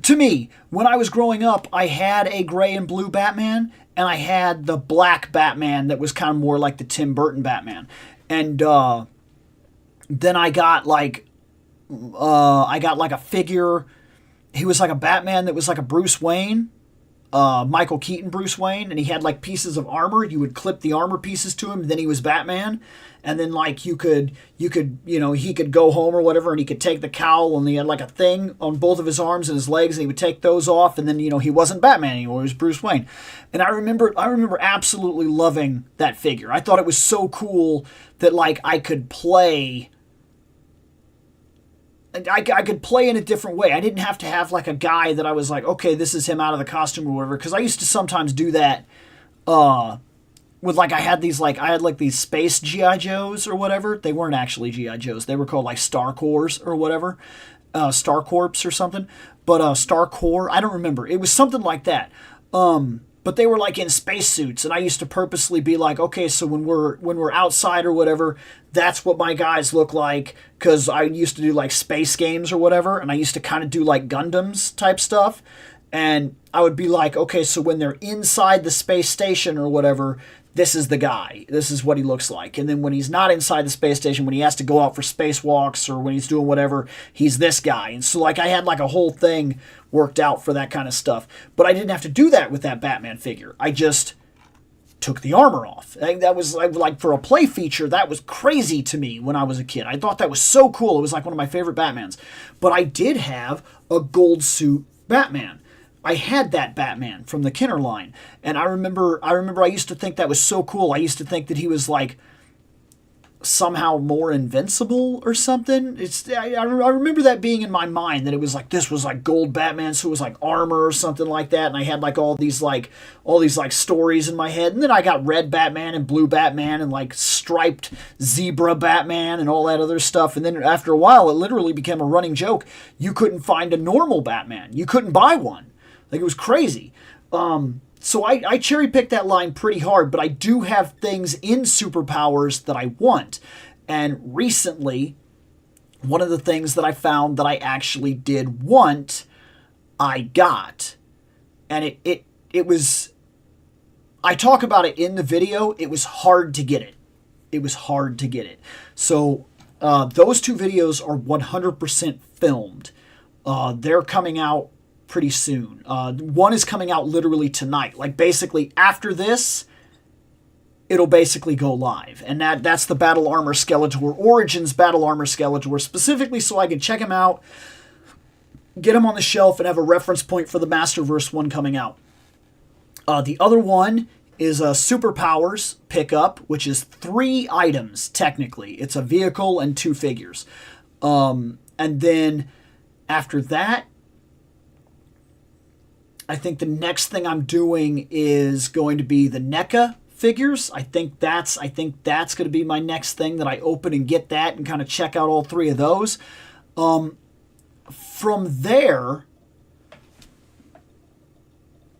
To me, when I was growing up, I had a gray and blue Batman, and I had the black Batman that was kind of more like the Tim Burton Batman. And then I got like a figure. He was like a Batman that was like a Bruce Wayne, Michael Keaton Bruce Wayne, and he had like pieces of armor. You would clip the armor pieces to him, and then he was Batman. And then like he could go home or whatever, and he could take the cowl, and he had like a thing on both of his arms and his legs, and he would take those off, and then he wasn't Batman anymore, he was Bruce Wayne. And I remember absolutely loving that figure. I thought it was so cool that like I could play in a different way. I didn't have to have like a guy that I was like, okay, this is him out of the costume or whatever, because I used to sometimes do that with like I had these space G.I. Joes or whatever. They weren't actually G.I. Joes. They were called like Star Corps or whatever. Star Corps or something. But Star Corps, I don't remember. It was something like that. But they were like in spacesuits, and I used to purposely be like, okay, so when we're outside or whatever, that's what my guys look like, because I used to do like space games or whatever, and I used to kind of do like Gundams type stuff, and I would be like, okay, so when they're inside the space station or whatever, this is the guy. This is what he looks like. And then when he's not inside the space station, when he has to go out for spacewalks or when he's doing whatever, he's this guy. And so like I had like a whole thing worked out for that kind of stuff. But I didn't have to do that with that Batman figure. I just took the armor off. That was like for a play feature, that was crazy to me when I was a kid. I thought that was so cool. It was like one of my favorite Batmans. But I did have a gold suit Batman. I had that Batman from the Kenner line, and I remember I used to think that was so cool. I used to think that he was like somehow more invincible or something. I remember that being in my mind, that it was like this was like gold Batman, so it was like armor or something like that, and I had like all these stories in my head. And then I got red Batman and blue Batman and like striped zebra Batman and all that other stuff. And then after a while, it literally became a running joke. You couldn't find a normal Batman. You couldn't buy one. Like, it was crazy. So I cherry-picked that line pretty hard, but I do have things in Superpowers that I want. And recently, one of the things that I found that I actually did want, I got. And it was... I talk about it in the video. It was hard to get it. It was hard to get it. So those two videos are 100% filmed. They're coming out pretty soon. One is coming out literally tonight. Like basically after this, it'll basically go live. And that's the Battle Armor Skeletor, Origins Battle Armor Skeletor, specifically so I can check him out, get him on the shelf, and have a reference point for the Masterverse one coming out. The other one is a Superpowers pickup, which is 3 items, technically. It's a vehicle and 2 figures. And then after that, I think the next thing I'm doing is going to be the NECA figures. I think that's going to be my next thing, that I open and get that and kind of check out all 3 of those. From there,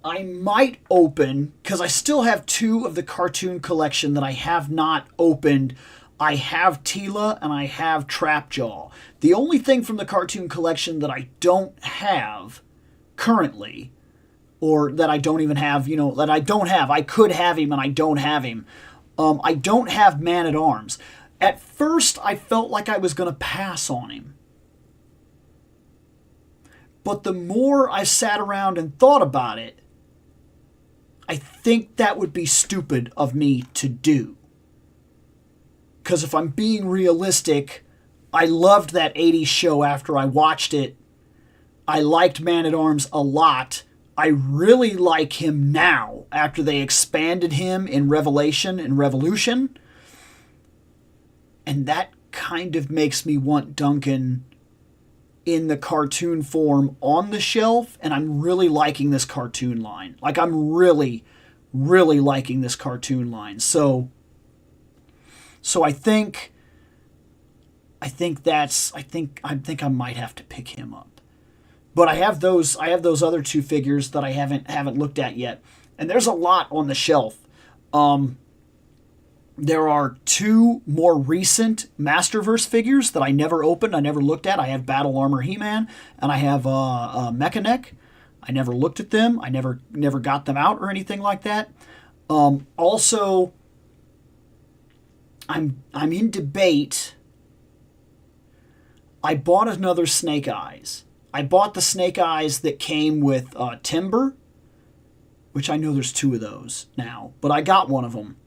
I might open, because I still have 2 of the cartoon collection that I have not opened. I have Teela and I have Trapjaw. The only thing from the cartoon collection that I don't have currently, or that I don't even have, that I don't have, I could have him and I don't have him. I don't have Man-at-Arms. At first, I felt like I was going to pass on him. But the more I sat around and thought about it, I think that would be stupid of me to do. Because if I'm being realistic, I loved that 80s show after I watched it. I liked Man-at-Arms a lot. I really like him now after they expanded him in Revelation and Revolution. And that kind of makes me want Duncan in the cartoon form on the shelf, and I'm really liking this cartoon line. Like, I'm really, really liking this cartoon line. So I think I might have to pick him up. But I have those other 2 figures that I haven't looked at yet. And there's a lot on the shelf. There are 2 more recent Masterverse figures that I never opened, I never looked at. I have Battle Armor He-Man, and I have Mechanic. I never looked at them. I never got them out or anything like that. Also, I'm in debate. I bought another Snake Eyes. I bought the Snake Eyes that came with Timber, which I know there's 2 of those now, but I got one of them.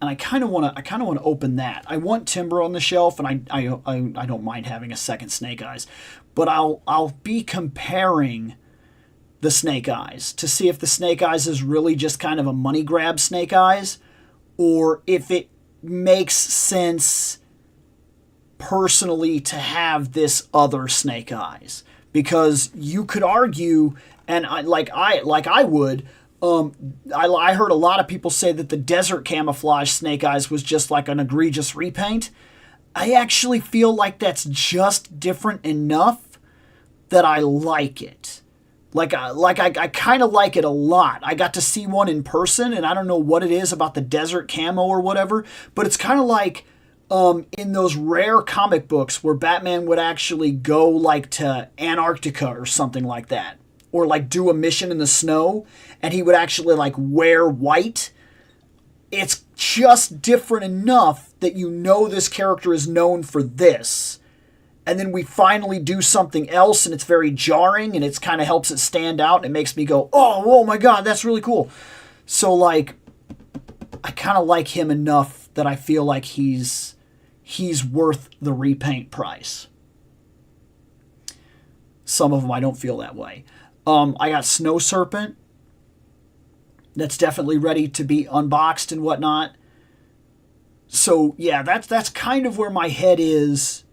And I kind of want to open that. I want Timber on the shelf, and I don't mind having a second Snake Eyes, but I'll be comparing the Snake Eyes to see if the Snake Eyes is really just kind of a money grab Snake Eyes, or if it makes sense personally to have this other Snake Eyes. Because you could argue, and I would. I heard a lot of people say that the Desert Camouflage Snake Eyes was just like an egregious repaint. I actually feel like that's just different enough that I like it. I kind of like it a lot. I got to see one in person, and I don't know what it is about the desert camo or whatever, but it's kind of like in those rare comic books where Batman would actually go like to Antarctica or something like that, or like do a mission in the snow, and he would actually like wear white. It's just different enough that you know this character is known for this. And then we finally do something else, and it's very jarring, and it kind of helps it stand out, and it makes me go, oh my God, that's really cool. So, like, I kind of like him enough that I feel like he's worth the repaint price. Some of them I don't feel that way. I got Snow Serpent. That's definitely ready to be unboxed and whatnot. So, yeah, that's kind of where my head is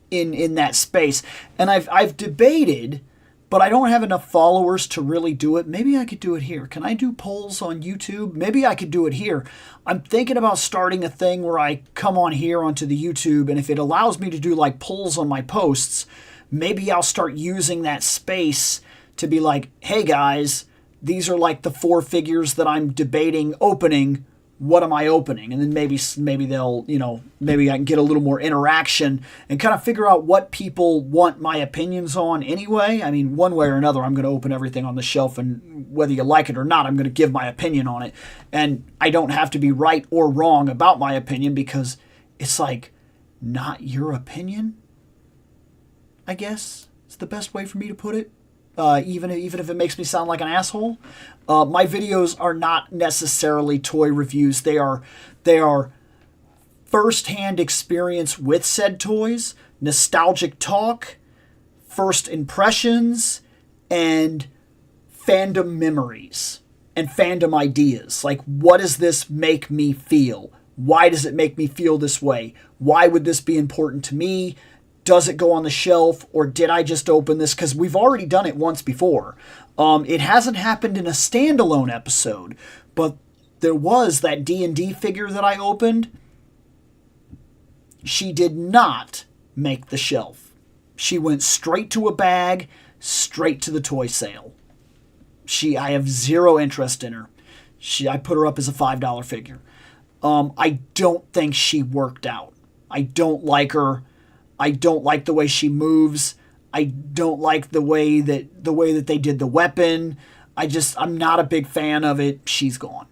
in that space. And I've debated, but I don't have enough followers to really do it. Maybe I could do it here. Can I do polls on YouTube? Maybe I could do it here. I'm thinking about starting a thing where I come on here onto the YouTube, and if it allows me to do like polls on my posts, maybe I'll start using that space to be like, hey guys, these are like the 4 figures that I'm debating opening. What am I opening? And then maybe they'll, maybe I can get a little more interaction and kind of figure out what people want my opinions on anyway. I mean, one way or another, I'm going to open everything on the shelf, and whether you like it or not, I'm going to give my opinion on it. And I don't have to be right or wrong about my opinion, because it's like, not your opinion, I guess. It's the best way for me to put it. Even if it makes me sound like an asshole. My videos are not necessarily toy reviews. They are first-hand experience with said toys, nostalgic talk, first impressions, and fandom memories and fandom ideas. Like, what does this make me feel? Why does it make me feel this way? Why would this be important to me? Does it go on the shelf, or did I just open this? Because we've already done it once before. It hasn't happened in a standalone episode, but there was that D&D figure that I opened. She did not make the shelf. She went straight to a bag, straight to the toy sale. I have zero interest in her. I put her up as a $5 figure. I don't think she worked out. I don't like her. I don't like the way she moves. I don't like the way that they did the weapon. I'm not a big fan of it. She's gone.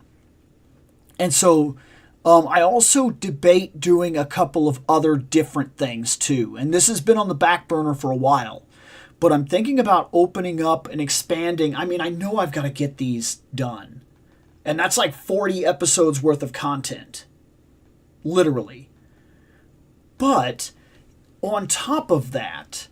And so I also debate doing a couple of other different things too. And this has been on the back burner for a while. But I'm thinking about opening up and expanding. I mean, I know I've got to get these done. And that's like 40 episodes worth of content. Literally. But on top of that,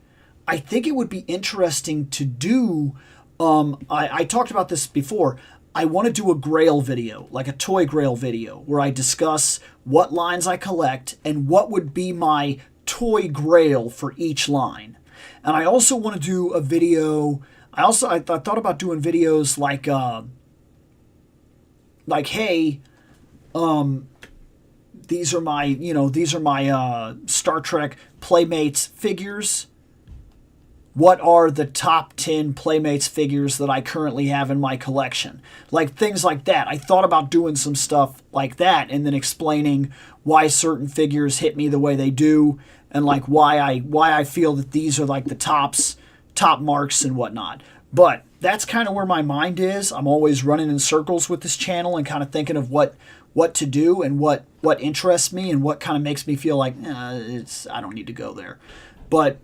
I think it would be interesting to do, I talked about this before, I want to do a Grail video, like a toy Grail video, where I discuss what lines I collect and what would be my toy Grail for each line. And I also want to do a video, I thought about doing videos like, hey, these are my Star Trek Playmates figures. What are the top 10 Playmates figures that I currently have in my collection? Like things like that. I thought about doing some stuff like that and then explaining why certain figures hit me the way they do and like why I feel that these are like the top marks and whatnot. But that's kind of where my mind is. I'm always running in circles with this channel and kind of thinking of what to do and what interests me and what kind of makes me feel like I don't need to go there. But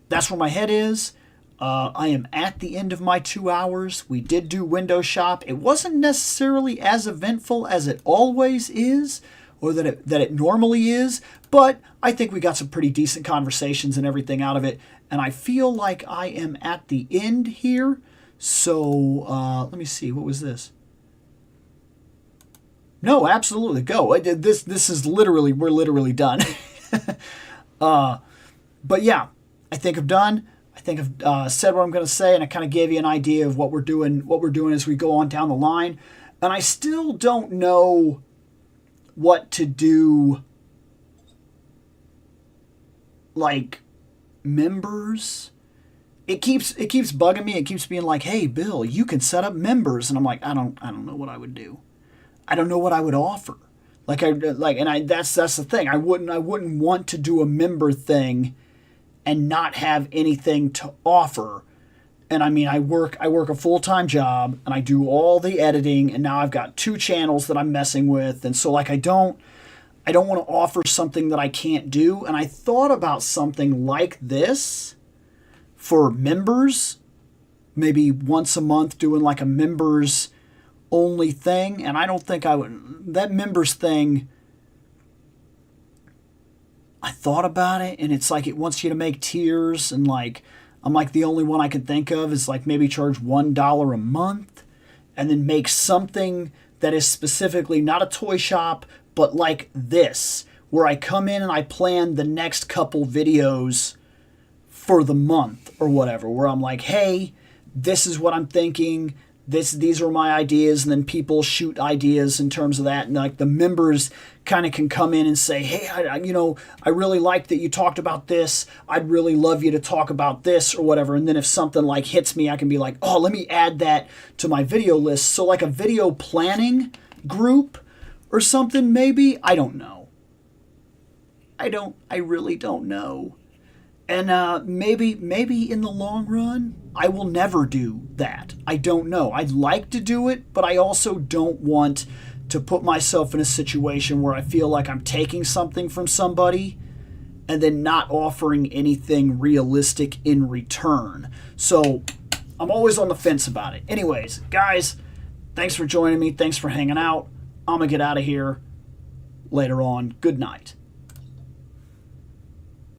that's where my head is. I am at the end of my 2 hours. We did do window shop. It wasn't necessarily as eventful as it always is, or that it normally is, but I think we got some pretty decent conversations and everything out of it, and I feel like I am at the end here. So let me see. What was this? No, absolutely. Go. This is literally, we're literally done. But yeah. I think I'm done. I think I've said what I'm going to say, and I kind of gave you an idea of what we're doing as we go on down the line. And I still don't know what to do, like members. It keeps bugging me. It keeps being like, "Hey, Bill, you can set up members," and I'm like, I don't know what I would do. I don't know what I would offer. That's the thing. I wouldn't want to do a member thing and not have anything to offer. And I mean, I work a full-time job and I do all the editing, and now I've got 2 channels that I'm messing with. And so like I don't want to offer something that I can't do. And I thought about something like this for members, maybe once a month doing like a members only thing. And I don't think I would, that members thing, I thought about it, and it's like it wants you to make tiers, and like I'm like the only one I can think of is like maybe charge $1 a month, and then make something that is specifically not a toy shop, but like this, where I come in and I plan the next couple videos for the month or whatever, where I'm like, hey, this is what I'm thinking. These are my ideas, and then people shoot ideas in terms of that, and like the members kind of can come in and say, hey, I really like that you talked about this. I'd really love you to talk about this or whatever. And then if something like hits me, I can be like, oh, let me add that to my video list. So like a video planning group or something, maybe. I don't know. I really don't know. And maybe in the long run, I will never do that. I don't know. I'd like to do it, but I also don't want to put myself in a situation where I feel like I'm taking something from somebody and then not offering anything realistic in return. So I'm always on the fence about it. Anyways, guys, thanks for joining me. Thanks for hanging out. I'm going to get out of here later on. Good night.